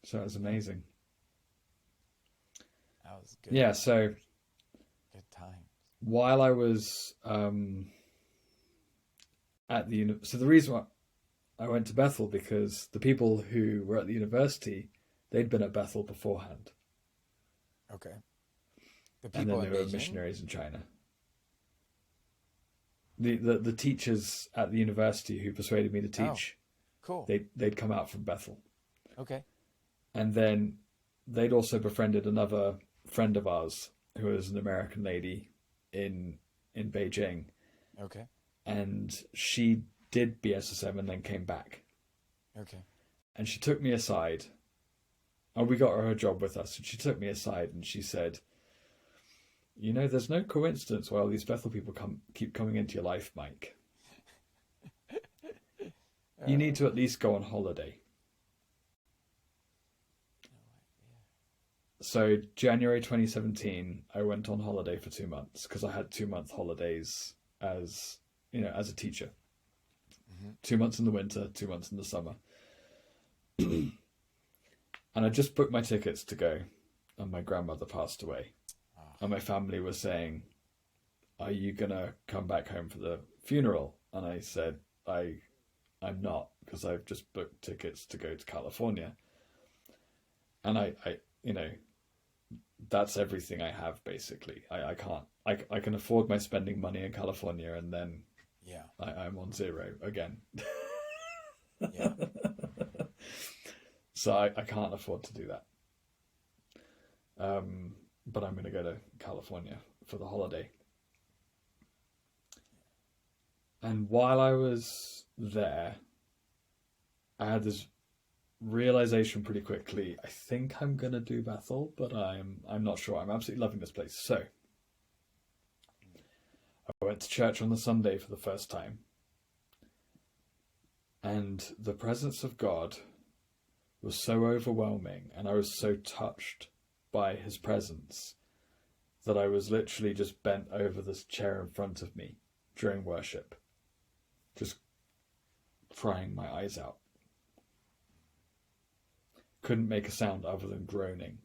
So it was amazing. That was good. Yeah, so good time. While I was at the so the reason why I went to Bethel, because the people who were at the university, they'd been at Bethel beforehand. Okay. The people and then in there Beijing? were missionaries in China. The teachers at the university who persuaded me to teach, cool. They'd come out from Bethel. Okay. And then they'd also befriended another friend of ours who was an American lady in Beijing. Okay. And she did BSSM and then came back. Okay. And she took me aside. And we got her a job with us. And she took me aside and she said, there's no coincidence why all these Bethel people keep coming into your life, Mike. You need to at least go on holiday. So January 2017, I went on holiday for 2 months because I had 2-month holidays as a teacher. Mm-hmm. 2 months in the winter, 2 months in the summer. And I just booked my tickets to go, and my grandmother passed away. Oh. And my family was saying, are you going to come back home for the funeral? And I said, I'm not, because I've just booked tickets to go to California. And I that's everything I have, basically. I can't, I can afford my spending money in California, and then I'm on zero again. Yeah. So I can't afford to do that. But I'm going to go to California for the holiday. And while I was there, I had this realization pretty quickly. I think I'm gonna do Bethel, but I'm not sure. I'm absolutely loving this place. So I went to church on the Sunday for the first time, and the presence of God was so overwhelming, and I was so touched by his presence that I was literally just bent over this chair in front of me during worship, just crying my eyes out. Couldn't make a sound other than groaning.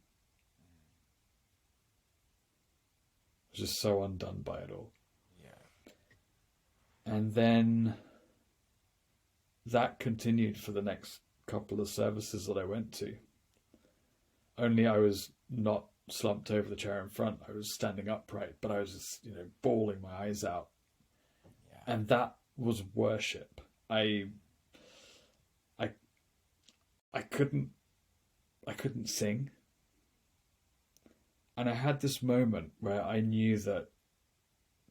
I was just so undone by it all. Yeah. And then that continued for the next couple of services that I went to. Only I was not slumped over the chair in front. I was standing upright, but I was just, bawling my eyes out. Yeah. And that was worship. I couldn't sing. And I had this moment where I knew that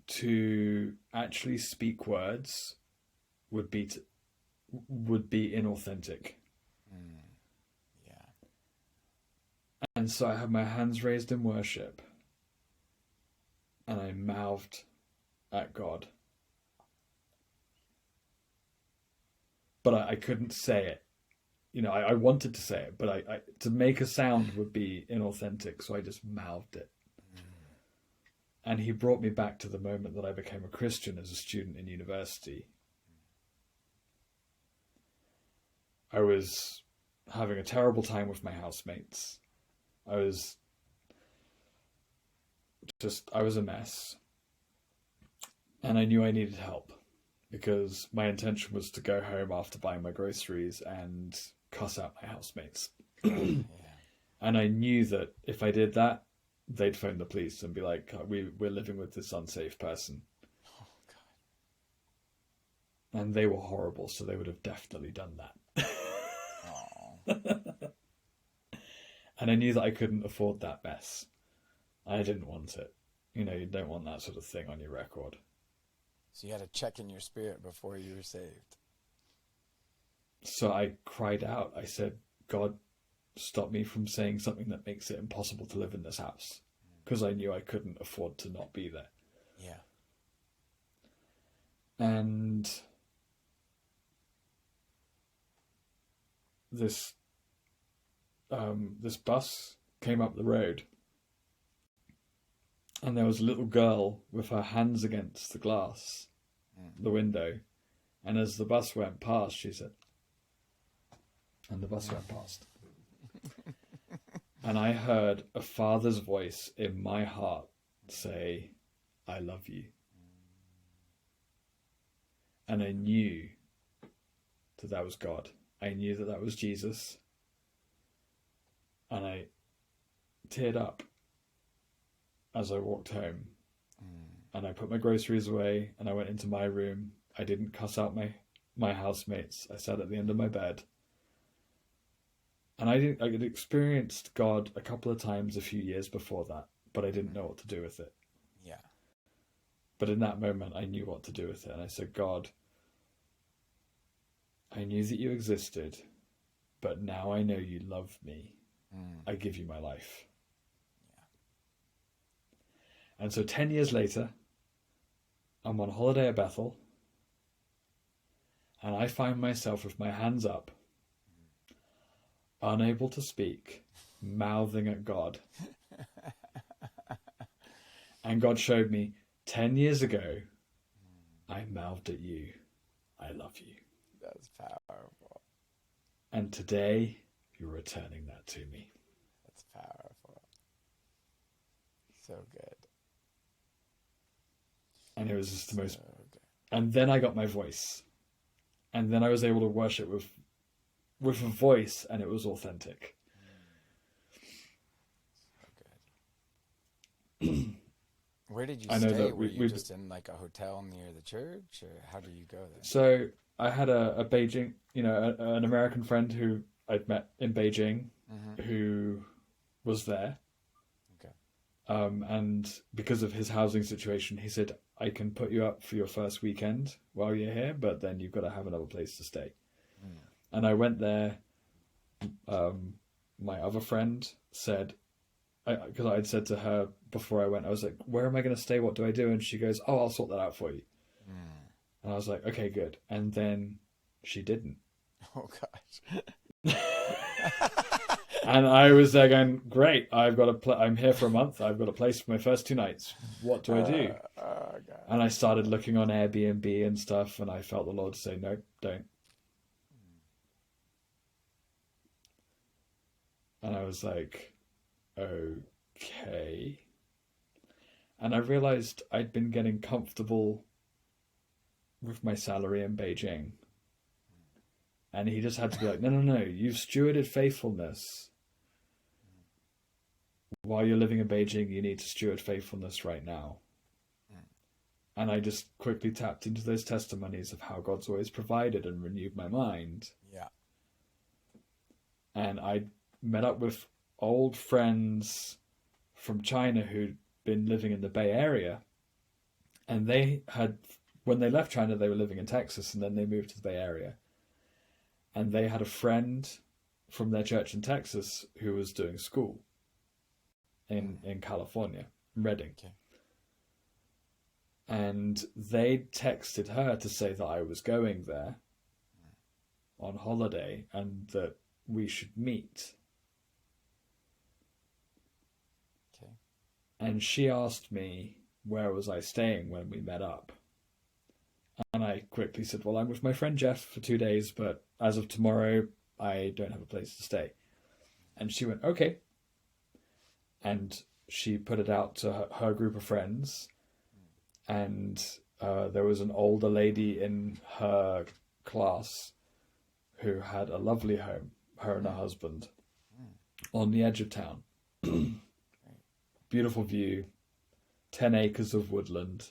to actually speak words would be inauthentic. Yeah. And so I had my hands raised in worship, and I mouthed at God. But I couldn't say it. I wanted to say it, but I to make a sound would be inauthentic, so I just mouthed it. And he brought me back to the moment that I became a Christian as a student in university. I was having a terrible time with my housemates. I was a mess. And I knew I needed help, because my intention was to go home after buying my groceries and cuss out my housemates. Yeah. And I knew that if I did that, they'd phone the police and be like, we're living with this unsafe person. Oh, God. And they were horrible, so they would have definitely done that. And I knew that I couldn't afford that mess. I didn't want it. You don't want that sort of thing on your record. So you had to check in your spirit before you were saved. So I cried out. I said, God, stop me from saying something that makes it impossible to live in this house. Because I knew I couldn't afford to not be there. Yeah. And this bus came up the road, and there was a little girl with her hands against the glass, the window, and as the bus went past, she said, and the bus went past. And I heard a father's voice in my heart say, I love you. And I knew that was God. I knew that was Jesus. And I teared up as I walked home. And I put my groceries away, and I went into my room. I didn't cuss out my housemates. I sat at the end of my bed. And I had experienced God a couple of times a few years before that, but I didn't know what to do with it. Yeah. But in that moment, I knew what to do with it. And I said, God, I knew that you existed, but now I know you love me. I give you my life. Yeah. And so 10 years later, I'm on holiday at Bethel, and I find myself with my hands up, unable to speak, mouthing at God. And God showed me 10 years ago, I mouthed at you, I love you. That's powerful. And today, you're returning that to me. That's powerful. So good. And it was just the most... So good. And then I got my voice. And then I was able to worship with a voice, and it was authentic. So good. Where did you I know stay? that Were you just in like a hotel near the church, or how do you go there? So I had a Beijing, an American friend who I'd met in Beijing, who was there. Okay. And because of his housing situation, he said, I can put you up for your first weekend while you're here, but then you've got to have another place to stay. And I went there my other friend said, because I'd said to her before I went, I was like, where am I going to stay? What do I do? And she goes, oh, I'll sort that out for you. Mm. And I was like, okay, good. And then she didn't. Oh gosh. And I was there going, great, I'm here for a month. I've got a place for my first 2 nights. What do I do? Oh God. And I started looking on Airbnb and stuff, and I felt the Lord say, no, don't. And I was like, okay. And I realized I'd been getting comfortable with my salary in Beijing. And he just had to be like, no, you've stewarded faithfulness. While you're living in Beijing, you need to steward faithfulness right now. And I just quickly tapped into those testimonies of how God's always provided and renewed my mind. Yeah. And I met up with old friends from China who'd been living in the Bay Area. And when they left China, they were living in Texas, and then they moved to the Bay Area. And they had a friend from their church in Texas who was doing school in California, in Redding. Okay. And they texted her to say that I was going there on holiday and that we should meet. Okay. And she asked me where was I staying when we met up. And I quickly said, well, I'm with my friend Jeff for 2 days, but as of tomorrow, I don't have a place to stay. And she went, okay. And she put it out to her group of friends. And there was an older lady in her class who had a lovely home, her and her husband, on the edge of town. Beautiful view, 10 acres of woodland,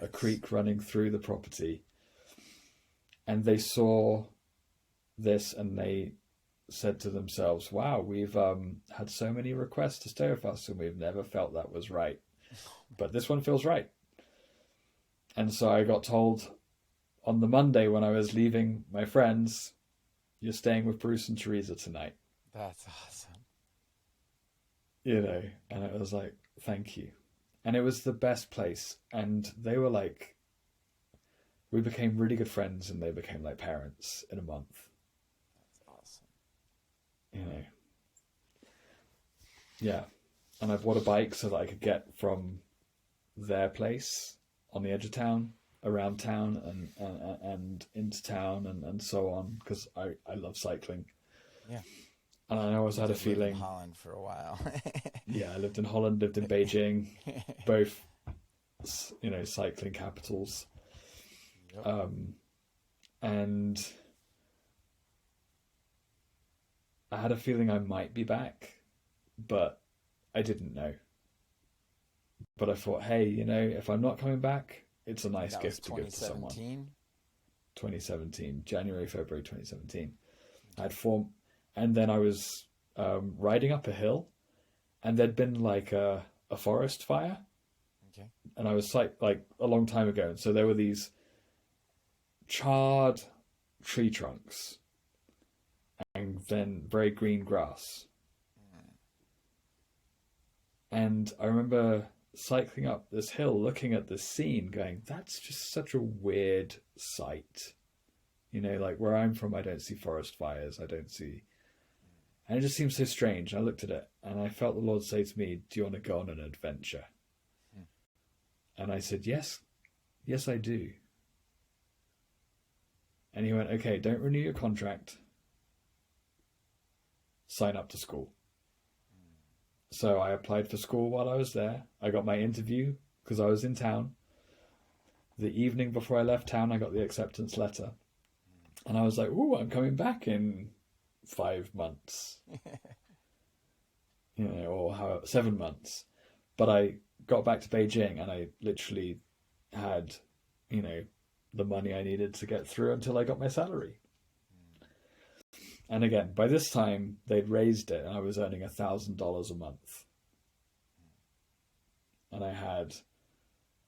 a creek running through the property. And they saw this and they said to themselves, wow, we've had so many requests to stay with us and we've never felt that was right. But this one feels right. And so I got told on the Monday when I was leaving my friends, you're staying with Bruce and Teresa tonight. That's awesome. You know, and it was like, thank you. And it was the best place. And they were like, we became really good friends and they became like parents in a month. That's awesome. You know. Yeah. And I bought a bike so that I could get from their place on the edge of town, around town and into town and so on, because I love cycling. Yeah. And I always had a feeling. In Holland for a while. Yeah, I lived in Holland, lived in Beijing, both, you know, cycling capitals. Yep. And I had a feeling I might be back, but I didn't know. But I thought, hey, you know, if I'm not coming back, it's a nice gift to give to someone. 2017, January, February 2017. I had formed, and then I was riding up a hill, and there'd been like a forest fire. Okay. And I was like a long time ago, and so there were these charred tree trunks, and then very green grass. And I remember cycling up this hill, looking at this scene, going, that's just such a weird sight. You know, like where I'm from, I don't see forest fires. I don't see... And it just seems so strange. I looked at it and I felt the Lord say to me, do you want to go on an adventure? And I said, yes. Yes, I do. And he went, okay, don't renew your contract. Sign up to school. So I applied for school while I was there. I got my interview because I was in town. The evening before I left town, I got the acceptance letter. And I was like, ooh, I'm coming back in 5 months. You know, or 7 months. But I got back to Beijing and I literally had, you know, the money I needed to get through until I got my salary. And again, by this time, they'd raised it and I was earning $1,000 a month. And I had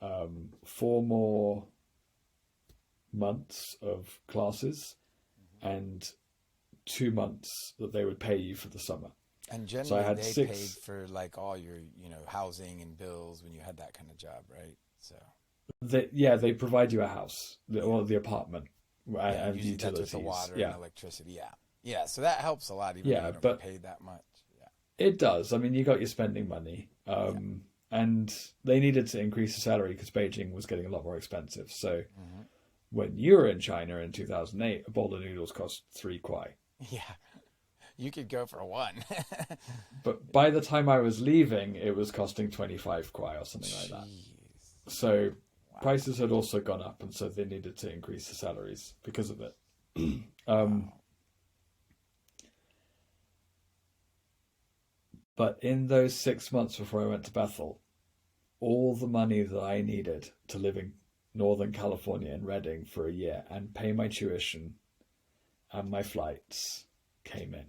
4 more months of classes and 2 months that they would pay you for the summer. And So I generally had they paid 6. for like all your, housing and bills when you had that kind of job, right? So, They provide you a house, yeah. or the apartment, Yeah, and and usually that's with the utilities. water and Yeah, electricity. Yeah. Yeah, so that helps a lot even though yeah, you don't get but paid that much. Yeah. it does. I mean, you got your spending money, Yeah. and they needed to increase the salary because Beijing was getting a lot more expensive. So Hmm. when you were in China in 2008, a bowl of noodles cost 3 kwai. Yeah. You could go for one. But by the time I was leaving, it was costing 25 kwai or something like that. Jeez. So Wow. prices had also gone up, and so they needed to increase the salaries because of it. um, Wow. but in those 6 months before I went to Bethel, all the money that I needed to live in Northern California in Redding for a year and pay my tuition and my flights came in.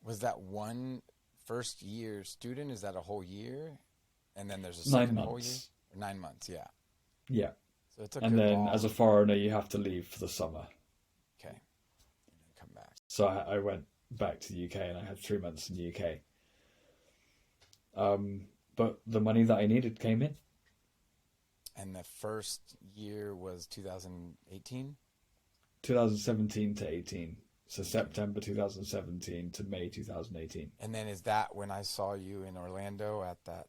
Was that one first year student? Is that a whole year? And then there's a nine second whole year? months. Or 9 months, yeah. Yeah. So it took And you then as a long. foreigner, you have to leave for the summer. Okay. And then come back. So I went back to the UK and I had 3 months in the UK. But the money that I needed came in. And the first year was 2018? 2017 to 18. So 18. September 2017 to May 2018. And then is that when I saw you in Orlando at that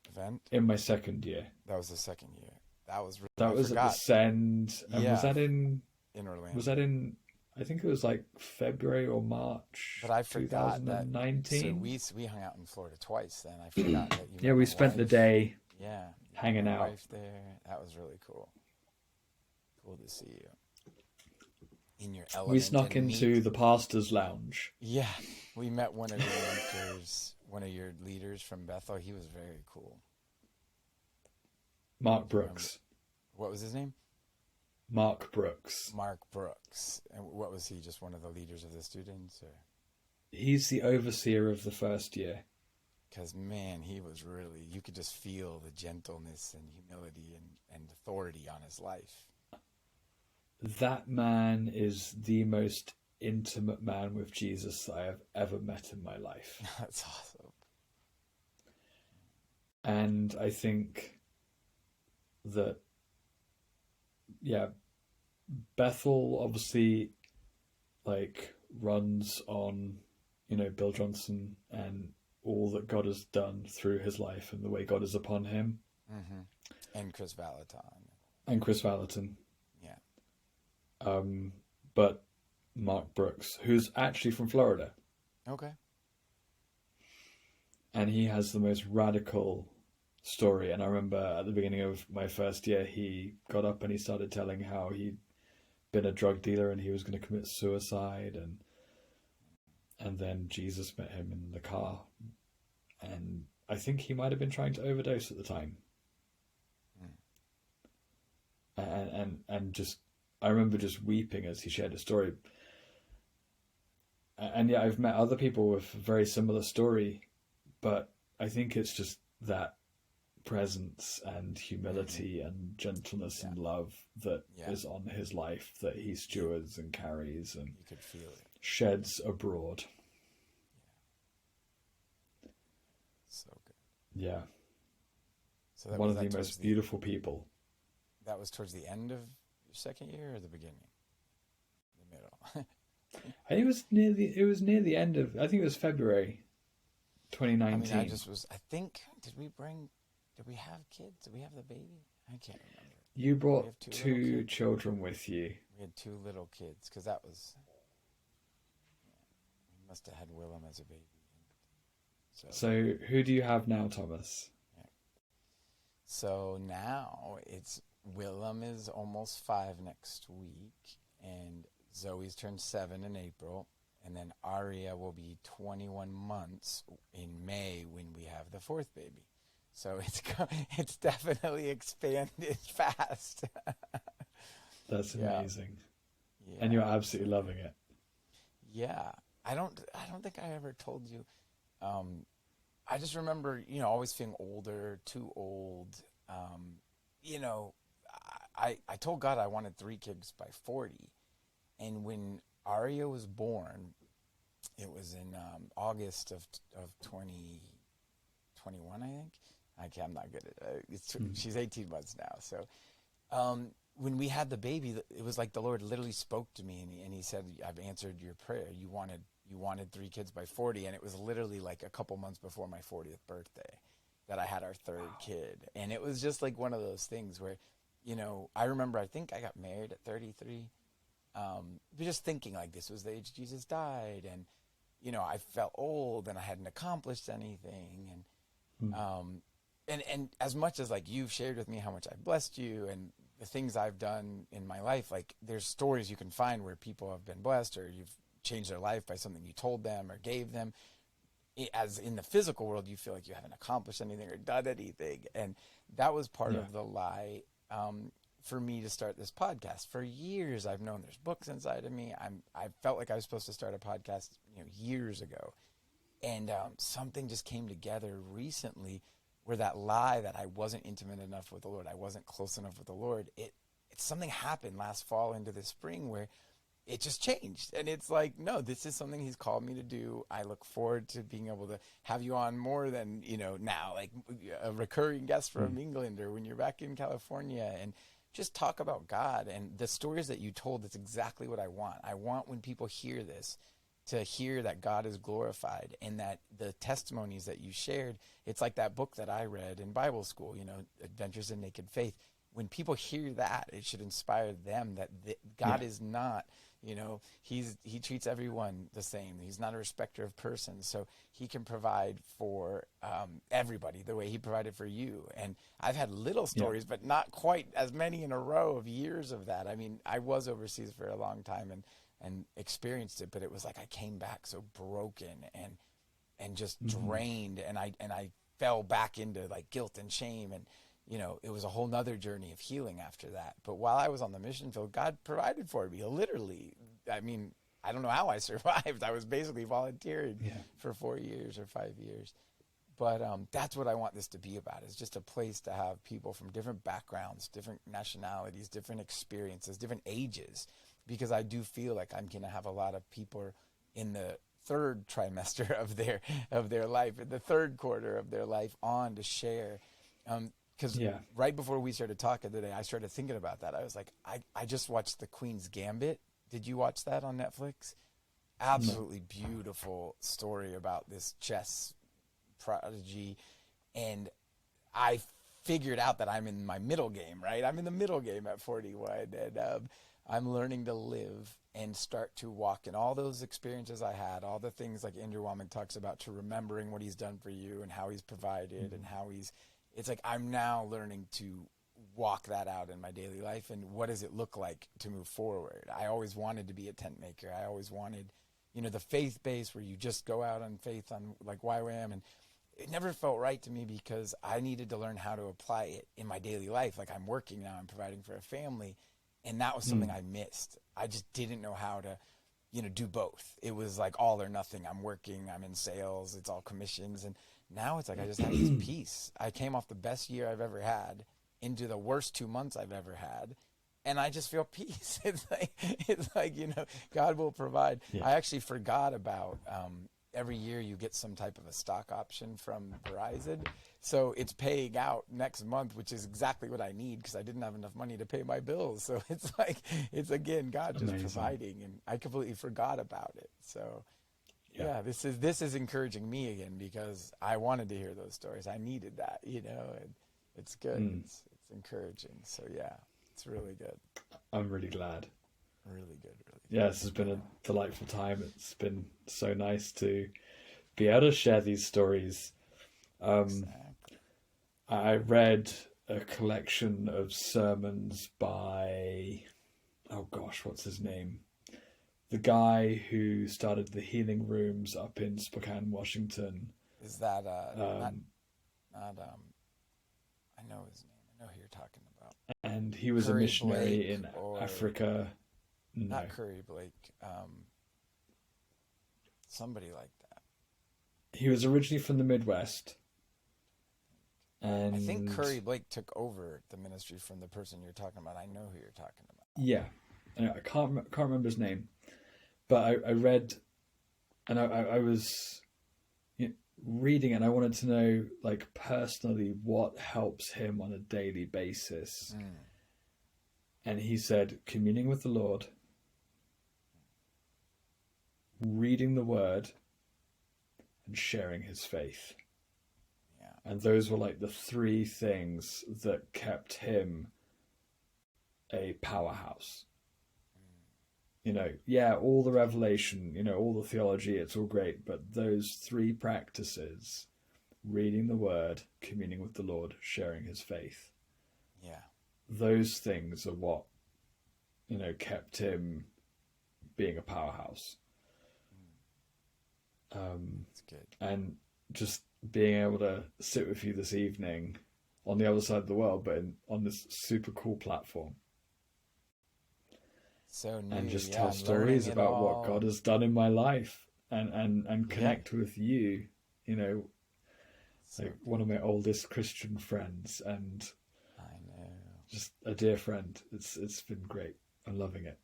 event? In my second year. That was the second year. That was That I was at the forgot. Send. And Yeah, in was Orlando. that in, I think it was like February or March But I forgot that. So 2019. we hung out in Florida twice. Then I forgot that you Yeah, met we my spent the wife. day Yeah, you met hanging my out. wife there. That was really cool. Cool to see you in your We element snuck and meet. into the pastor's lounge. Yeah, we met one of your mentors, one of your leaders from Bethel. He was very cool. Mark Do you remember? Brooks. What was his name? Mark Brooks. Mark Brooks. And what was he? Just one of the leaders of the students, or? He's the overseer of the first year. Because man, he was really. You could just feel the gentleness and humility and authority on his life. That man is the most intimate man with Jesus I have ever met in my life. That's awesome. And I think that, yeah, Bethel obviously like runs on, Bill Johnson and all that God has done through his life and the way God is upon him. Hmm. And Chris Valentine. And Chris Valentin. Yeah. But Mark Brooks, who's actually from Florida, Okay. and he has the most radical story. And I remember at the beginning of my first year, he got up and he started telling how he'd been a drug dealer and he was going to commit suicide, and then Jesus met him in the car, and I think he might have been trying to overdose at the time. And just, I remember just weeping as he shared a story. And yeah, I've met other people with a very similar story, but I think it's just that presence and humility and gentleness Yeah. and love that Yeah. is on his life that he stewards and carries and You could feel it. sheds abroad. So good. Yeah, So that one was of that the towards most beautiful people. that was towards the end of your second year or the beginning? The middle. I think it was near the end of, I think it was February I mean, 2019. did we have kids? Did we have the baby? I can't remember. You We brought have two little two kids. children with you. We had two little kids because that was, we must have had Willem as a baby. So, So who do you have now, Thomas? yeah. So now it's Willem is almost 5 next week, and Zoe's turned 7 in April, and then Aria will be 21 months in May when we have the fourth baby. So it's definitely expanded fast. That's Yeah. amazing. Yeah. And you're absolutely loving it. Yeah. I don't think I ever told you. I just remember, always feeling older, too old. You know, I told God I wanted 3 kids by 40. And when Aria was born, It was in August of 2021, I think. I'm not good at it. She's 18 months now. So when we had the baby, it was like the Lord literally spoke to me, and he said, I've answered your prayer. You wanted 3 kids by 40, and it was literally like a couple months before my 40th birthday that I had our third kid. And it was just like one of those things where, I remember, I think I got married at 33. But just thinking like this was the age Jesus died, and I felt old and I hadn't accomplished anything, and as much as like you've shared with me how much I've blessed you and the things I've done in my life, like there's stories you can find where people have been blessed or you've changed their life by something you told them or gave them. As in the physical world, you feel like you haven't accomplished anything or done anything, and that was part of the lie. For me to start this podcast. For years, I've known there's books inside of me. I felt like I was supposed to start a podcast, years ago, and something just came together recently, where that lie that I wasn't intimate enough with the Lord, I wasn't close enough with the Lord. It's something happened last fall into this spring where it just changed, and it's like, no, this is something He's called me to do. I look forward to being able to have you on more than now, like a recurring guest from England, or when you're back in California, and just talk about God and the stories that you told. That's exactly what I want. I want when people hear this to hear that God is glorified, and that the testimonies that you shared, it's like that book that I read in Bible school, Adventures in Naked Faith. When people hear that, it should inspire them that God is not, he treats everyone the same. He's not a respecter of persons. So He can provide for everybody the way He provided for you. And I've had little stories, but not quite as many in a row of years of that. I mean, I was overseas for a long time and experienced it, but it was like I came back so broken and just drained, and I fell back into like guilt and shame, and it was a whole nother journey of healing after that. But while I was on the mission field, God provided for me, literally. I mean, I don't know how I survived. I was basically volunteering for 4 years or 5 years. But that's what I want this to be about, is just a place to have people from different backgrounds, different nationalities, different experiences, different ages, because I do feel like I'm going to have a lot of people in the third trimester of their life, in the third quarter of their life, on to share. Because right before we started talking today, I started thinking about that. I was like, I just watched The Queen's Gambit. Did you watch that on Netflix? Absolutely beautiful story about this chess prodigy. And I figured out that I'm in my middle game, right? I'm in the middle game at 41. And I'm learning to live and start to walk in all those experiences I had, all the things like Andrew Womack talks about, to remembering what He's done for you and how He's provided and how it's like I'm now learning to walk that out in my daily life, and what does it look like to move forward. I always wanted to be a tent maker. I always wanted, the faith base where you just go out on faith on like YWAM, and it never felt right to me because I needed to learn how to apply it in my daily life. Like I'm working now, I'm providing for a family, and that was something I missed. I just didn't know how to, do both. It was like all or nothing. I'm working, I'm in sales, it's all commissions, and now it's like I just have this peace. I came off the best year I've ever had into the worst 2 months I've ever had, and I just feel peace. It's like God will provide. I actually forgot about every year you get some type of a stock option from Verizon, so it's paying out next month, which is exactly what I need because I didn't have enough money to pay my bills. So it's like again God just providing, and I completely forgot about it. So. Yeah, this is encouraging me again, because I wanted to hear those stories. I needed that, and it's good. It's encouraging. So yeah, it's really good. I'm really glad. Really good. Yeah, this has been a delightful time. It's been so nice to be able to share these stories. Exactly. I read a collection of sermons by, oh gosh, what's his name? The guy who started the healing rooms up in Spokane, Washington. Is that not I know his name. I know who you're talking about. And he was Curry a missionary Blake in or, Africa. No. Not Curry Blake. Somebody like that. He was originally from the Midwest. And I think Curry Blake took over the ministry from the person you're talking about. I know who you're talking about. Yeah. I can't remember his name. But I read And I was, you know, reading it, and I wanted to know, like, personally, what helps him on a daily basis. Mm. And he said, communing with the Lord, reading the Word, and sharing his faith. Yeah. And those were like the three things that kept him a powerhouse. You know, yeah, all the revelation, you know, all the theology, it's all great, but those three practices, reading the Word, communing with the Lord, sharing his faith, Yeah. those things are what, you know, kept him being a powerhouse. That's good. And just being able to sit with you this evening on the other side of the world, but on this super cool platform, So new. and just Yeah. tell I'm learning stories it about what God all. has done in my life, and Yeah. connect with you, you know, So like one good. of my oldest Christian friends, and I know. just a dear friend. It's been great. I'm loving it.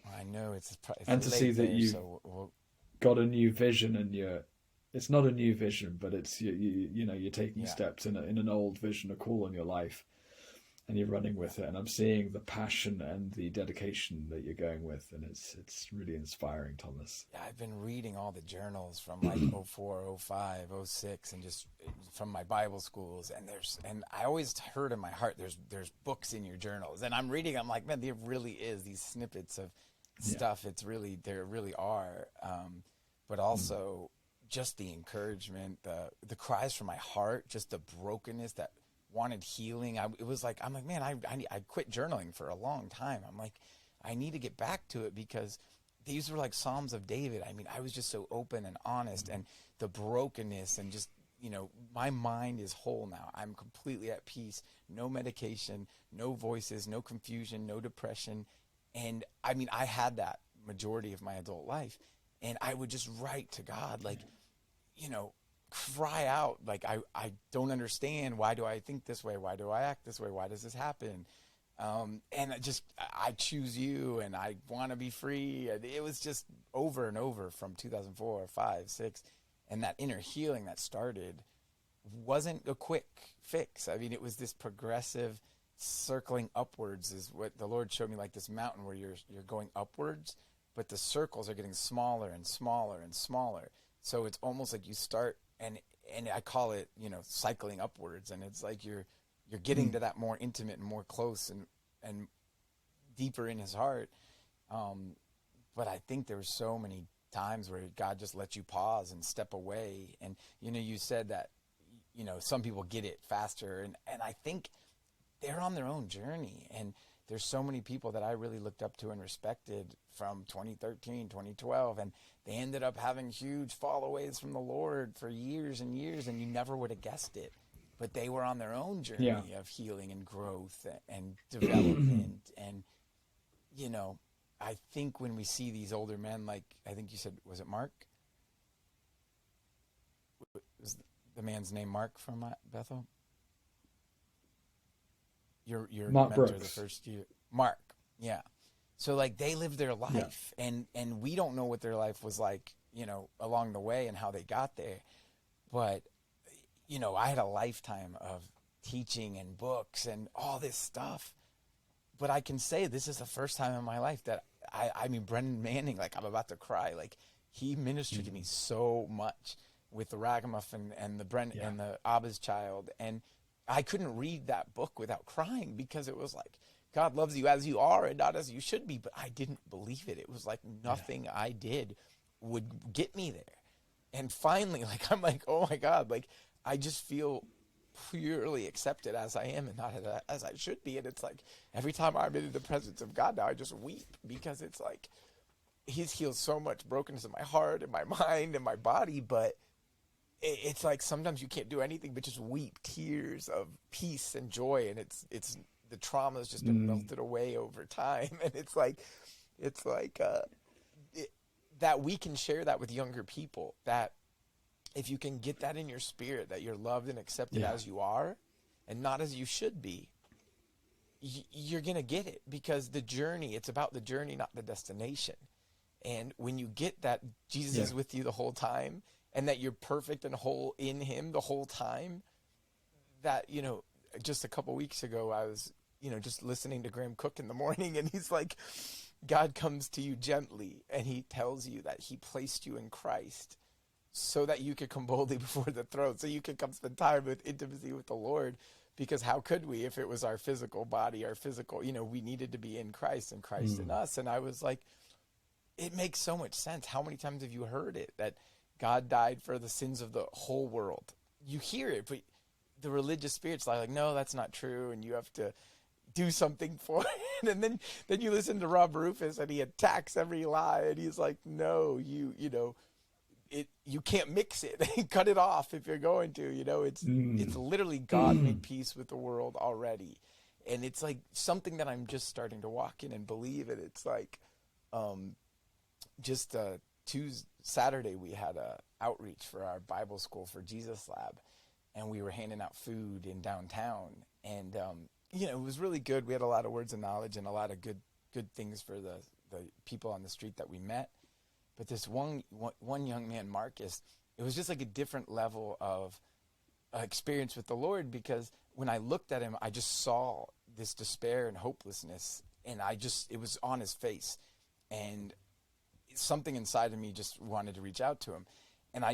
I know it's And to see late that there, you've so we'll, got a new vision, and it's not a new vision, but it's you know, you're taking yeah. steps in an old vision, a call in your life, and you're running Yeah. with it. And I'm seeing the passion and the dedication that you're going with, and it's really inspiring, Thomas. Yeah, I've been reading all the journals from like '04, '05, '06, and just from my Bible schools. And I always heard in my heart, there's books in your journals. And I'm reading, I'm like, man, there really is these snippets of Yeah. stuff. There really are. But Mm. also just the encouragement, the cries from my heart, just the brokenness that wanted healing. It was like, I'm like, man, I quit journaling for a long time. I'm like, I need to get back to it because these were like Psalms of David. I mean, I was just so open and honest, and the brokenness, and just, my mind is whole now. I'm completely at peace. No medication, no voices, no confusion, no depression. And I mean, I had that majority of my adult life. And I would just write to God, like, you know, cry out, like, I don't understand. Why do I think this way? Why do I act this way? Why does this happen? And I choose you, and I want to be free. And it was just over and over from 2004, 5, 6. And that inner healing that started wasn't a quick fix. I mean, it was this progressive circling upwards is what the Lord showed me, like this mountain where you're going upwards, but the circles are getting smaller and smaller and smaller. So it's almost like you start, and I call it, cycling upwards, and it's like you're getting Mm. to that more intimate and more close and deeper in his heart. But I think there were so many times where God just lets you pause and step away. And, you said that, some people get it faster. And I think they're on their own journey. And there's so many people that I really looked up to and respected from 2013, 2012. And they ended up having huge followaways from the Lord for years and years. And you never would have guessed it. But they were on their own Yeah. journey of healing and growth and development. And, I think when we see these older men, like I think you said, was it Mark? Was the man's name Mark from Bethel? Your Mark mentor the Brooks. first year, Mark. Yeah. So like they lived their Yeah. life, and we don't know what their life was like, along the way and how they got there. But I had a lifetime of teaching and books and all this stuff. But I can say this is the first time in my life that I mean, Brendan Manning, like I'm about to cry. Like he ministered to me Mm. so much with the Ragamuffin and the Brent Yeah. and the Abba's Child. And I couldn't read that book without crying because it was like, God loves you as you are and not as you should be. But I didn't believe it. It was like Yeah. nothing I did would get me there. And finally, like, I'm like, oh my God, like I just feel purely accepted as I am and not as I should be. And it's like every time I'm in the presence of God now, I just weep because it's like He's healed so much brokenness in my heart and my mind and my body. But it's like sometimes you can't do anything but just weep tears of peace and joy. And it's the trauma has just been Mm. melted away over time. And it's like it, that we can share that with younger people, that if you can get that in your spirit, that you're loved and accepted Yeah. as you are and not as you should be, you're going to get it, because the journey, it's about the journey, not the destination. And when you get that Jesus Yeah. is with you the whole time, and that you're perfect and whole in him the whole time, that, just a couple weeks ago, I was, just listening to Graham Cook in the morning, and he's like, God comes to you gently, and he tells you that he placed you in Christ so that you could come boldly before the throne, so you could come spend time with intimacy with the Lord. Because how could we if it was our physical body, our physical, we needed to be in Christ and Christ in us. And I was like, it makes so much sense. How many times have you heard it, that God died for the sins of the whole world? You hear it, but the religious spirits are like, no, that's not true, and you have to do something for it. And then you listen to Rob Rufus, and he attacks every lie, and he's like, no, you can't mix it. Cut it off if you're going to. It's literally God made peace with the world already, and it's like something that I'm just starting to walk in and believe it. It's like, just Tuesday, Saturday, we had a outreach for our Bible school for Jesus Lab, and we were handing out food in downtown, and it was really good. We had a lot of words of knowledge and a lot of good things for the people on the street that we met. But this one young man, Marcus, it was just like a different level of experience with the Lord, because when I looked at him, I just saw this despair and hopelessness, and it was on his face, and something inside of me just wanted to reach out to him. And I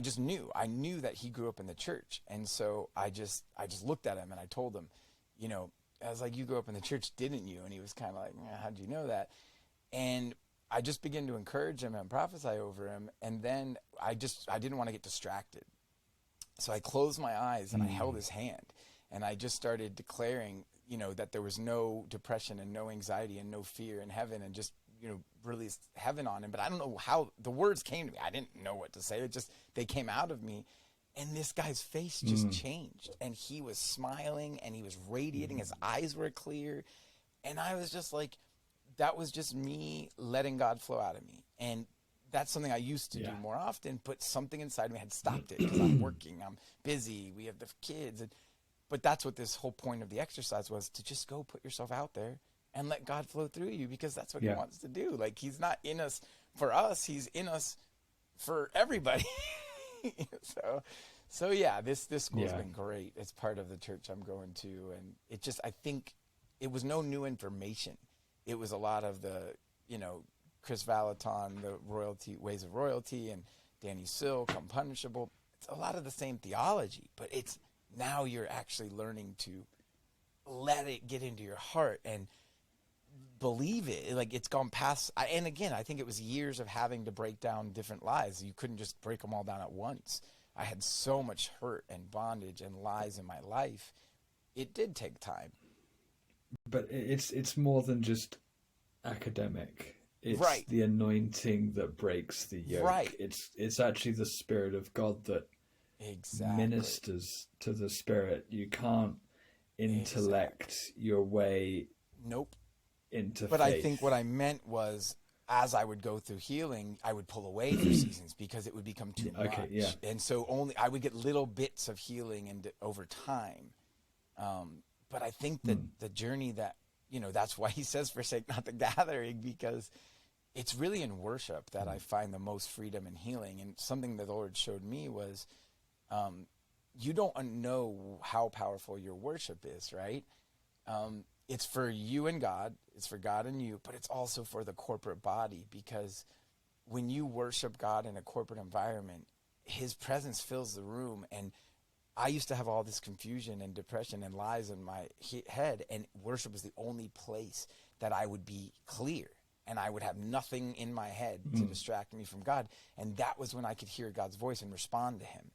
knew that he grew up in the church. And so I just looked at him, and I told him, I was like, you grew up in the church, didn't you? And he was kind of like, how'd you know that? And I just began to encourage him and prophesy over him. And then I didn't want to get distracted. So I closed my eyes and I held his hand, and I just started declaring, that there was no depression and no anxiety and no fear in heaven, and just, released heaven on him. But I don't know how the words came to me. I didn't know what to say. They came out of me. And this guy's face just changed, and he was smiling, and he was radiating. His eyes were clear. And I was just like, that was just me letting God flow out of me. And that's something I used to do more often, but something inside me had stopped it, because I'm working, I'm busy, we have the kids. But that's what this whole point of the exercise was, to just go put yourself out there and let God flow through you, because that's what he wants to do. Like, he's not in us for us, he's in us for everybody. So yeah, this school's been great. It's part of the church I'm going to, and I think it was no new information. It was a lot of the, Chris Valaton, the ways of royalty, and Danny Silk, Unpunishable. It's a lot of the same theology, but it's now you're actually learning to let it get into your heart and believe it. Like, it's gone past. And again, I think it was years of having to break down different lies. You couldn't just break them all down at once. I had so much hurt and bondage and lies in my life. It did take time. But it's more than just academic. It's right. the anointing that breaks the yoke. Right. It's actually the Spirit of God that ministers to the spirit. You can't intellect your way into But faith. I think what I meant was, as I would go through healing, I would pull away for seasons, because it would become too much. Yeah. And so I would get little bits of healing and over time. But I think that the journey that, that's why he says forsake not the gathering, because it's really in worship that I find the most freedom and healing. And something that the Lord showed me was, you don't know how powerful your worship is, right? It's for you and God, it's for God and you, but it's also for the corporate body, because when you worship God in a corporate environment, his presence fills the room. And I used to have all this confusion and depression and lies in my head, and worship was the only place that I would be clear, and I would have nothing in my head to distract me from God. And that was when I could hear God's voice and respond to him.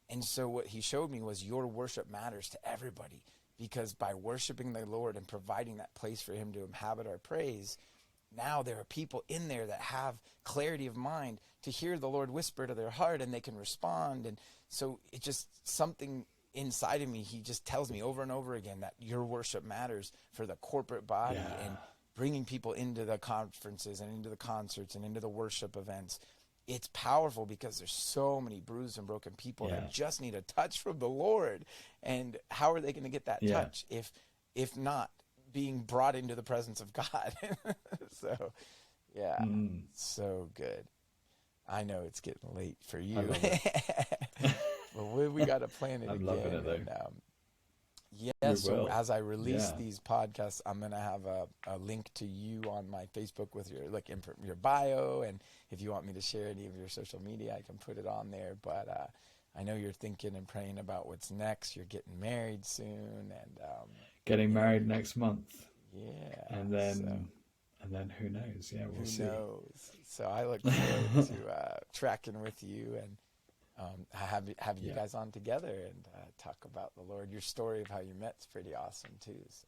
And so what he showed me was, your worship matters to everybody, because by worshiping the Lord and providing that place for him to inhabit our praise, now there are people in there that have clarity of mind to hear the Lord whisper to their heart, and they can respond. And so it's just something inside of me. He just tells me over and over again that your worship matters for the corporate body, and bringing people into the conferences and into the concerts and into the worship events. It's powerful, because there's so many bruised and broken people that just need a touch from the Lord. And how are they going to get that touch if not being brought into the presence of God? So Yeah, Mm, so good. I know it's getting late for I you, love it. but we got to plan it I'm loving again. it though. And yeah, We so will. as I release Yeah. these podcasts, I'm gonna have a link to you on my Facebook with your like your bio, and if you want me to share any of your social media, I can put it on there. But I know you're thinking and praying about what's next. You're getting married soon, and Getting you know, married next month. yeah. And So then who knows? Yeah, we'll who see. knows? So I look forward to tracking with you and have you Yeah. guys on together and talk about the Lord. Your story of how you met is pretty awesome too. So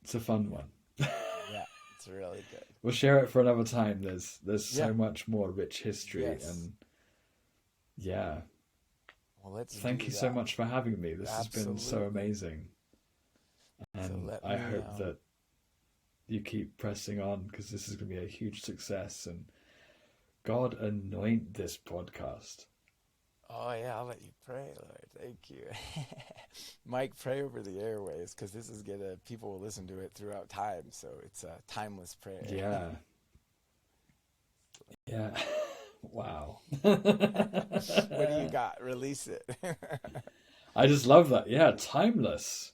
It's a fun one. yeah, it's really good. We'll share it for another time. There's Yeah. so much more rich history, Yes. and yeah. Well, let's Thank do you so that. much for having me. This has been so Absolutely. amazing. So And let I me. hope that you keep pressing on, because this is going to be a huge success. And God anoint this podcast. Oh yeah, I'll let you pray, Lord. Thank you, Mike. Pray over the airways because this is gonna people will listen to it throughout time. So it's a timeless prayer. Yeah. Yeah. Wow. What do you got? Release it. I just love that. Yeah, timeless.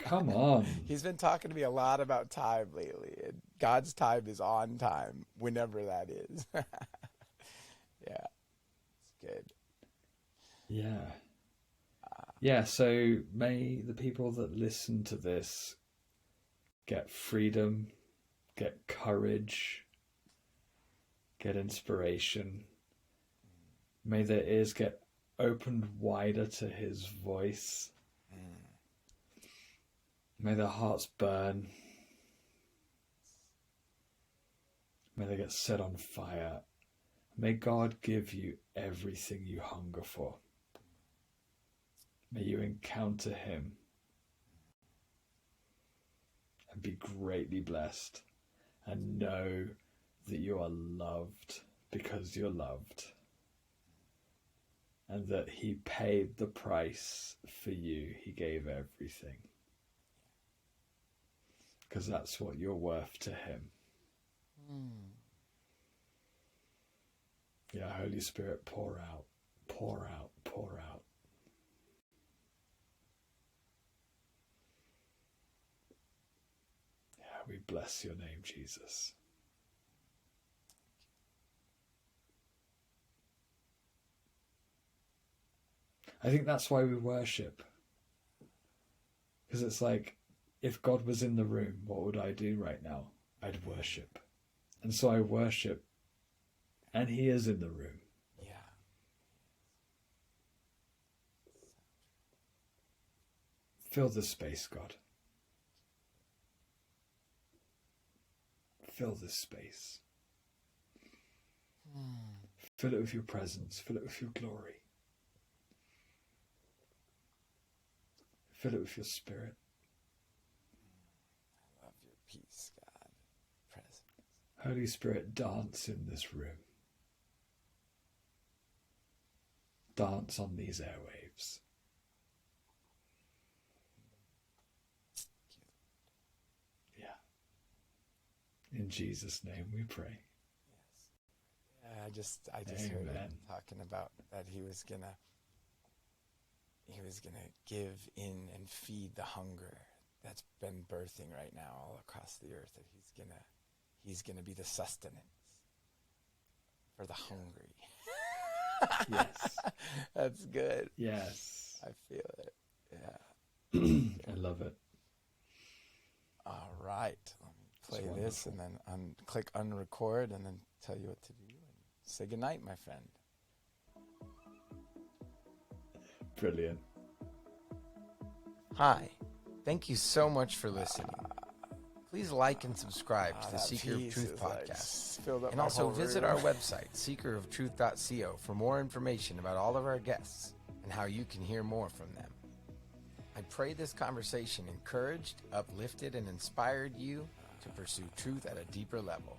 Come on. He's been talking to me a lot about time lately, and God's time is on time, whenever that is. Yeah, it's good. Yeah. Yeah, so may the people that listen to this get freedom, get courage, get inspiration. May their ears get opened wider to his voice. May their hearts burn. May they get set on fire. May God give you everything you hunger for. May you encounter him and be greatly blessed and know that you are loved because you're loved, and that he paid the price for you. He gave everything, because that's what you're worth to him. Yeah, Holy Spirit, pour out, pour out, pour out. Yeah, we bless your name, Jesus. I think that's why we worship. Because it's like, if God was in the room, what would I do right now? I'd worship. And so I worship, and he is in the room. Yeah. Fill this space, God. Fill this space. Fill it with your presence. Fill it with your glory. Fill it with your spirit. I love your peace, God. Presence. Holy Spirit, dance in this room. Dance on these airwaves. Yeah. In Jesus' name we pray. I just heard Amen. him talking about that he was gonna give in and feed the hunger that's been birthing right now all across the earth. That he's gonna be the sustenance for the hungry. Yes. That's good. Yes. I feel it. Yeah. I love it. All right. Let me play It's this wonderful. and then click unrecord and then tell you what to do. Say goodnight, my friend. Brilliant. Hi. Thank you so much for listening. Please like and subscribe to the that Seeker of piece Truth is like podcast. just filled up And my also whole visit room. our website, seekeroftruth.co, for more information about all of our guests and how you can hear more from them. I pray this conversation encouraged, uplifted, and inspired you to pursue truth at a deeper level.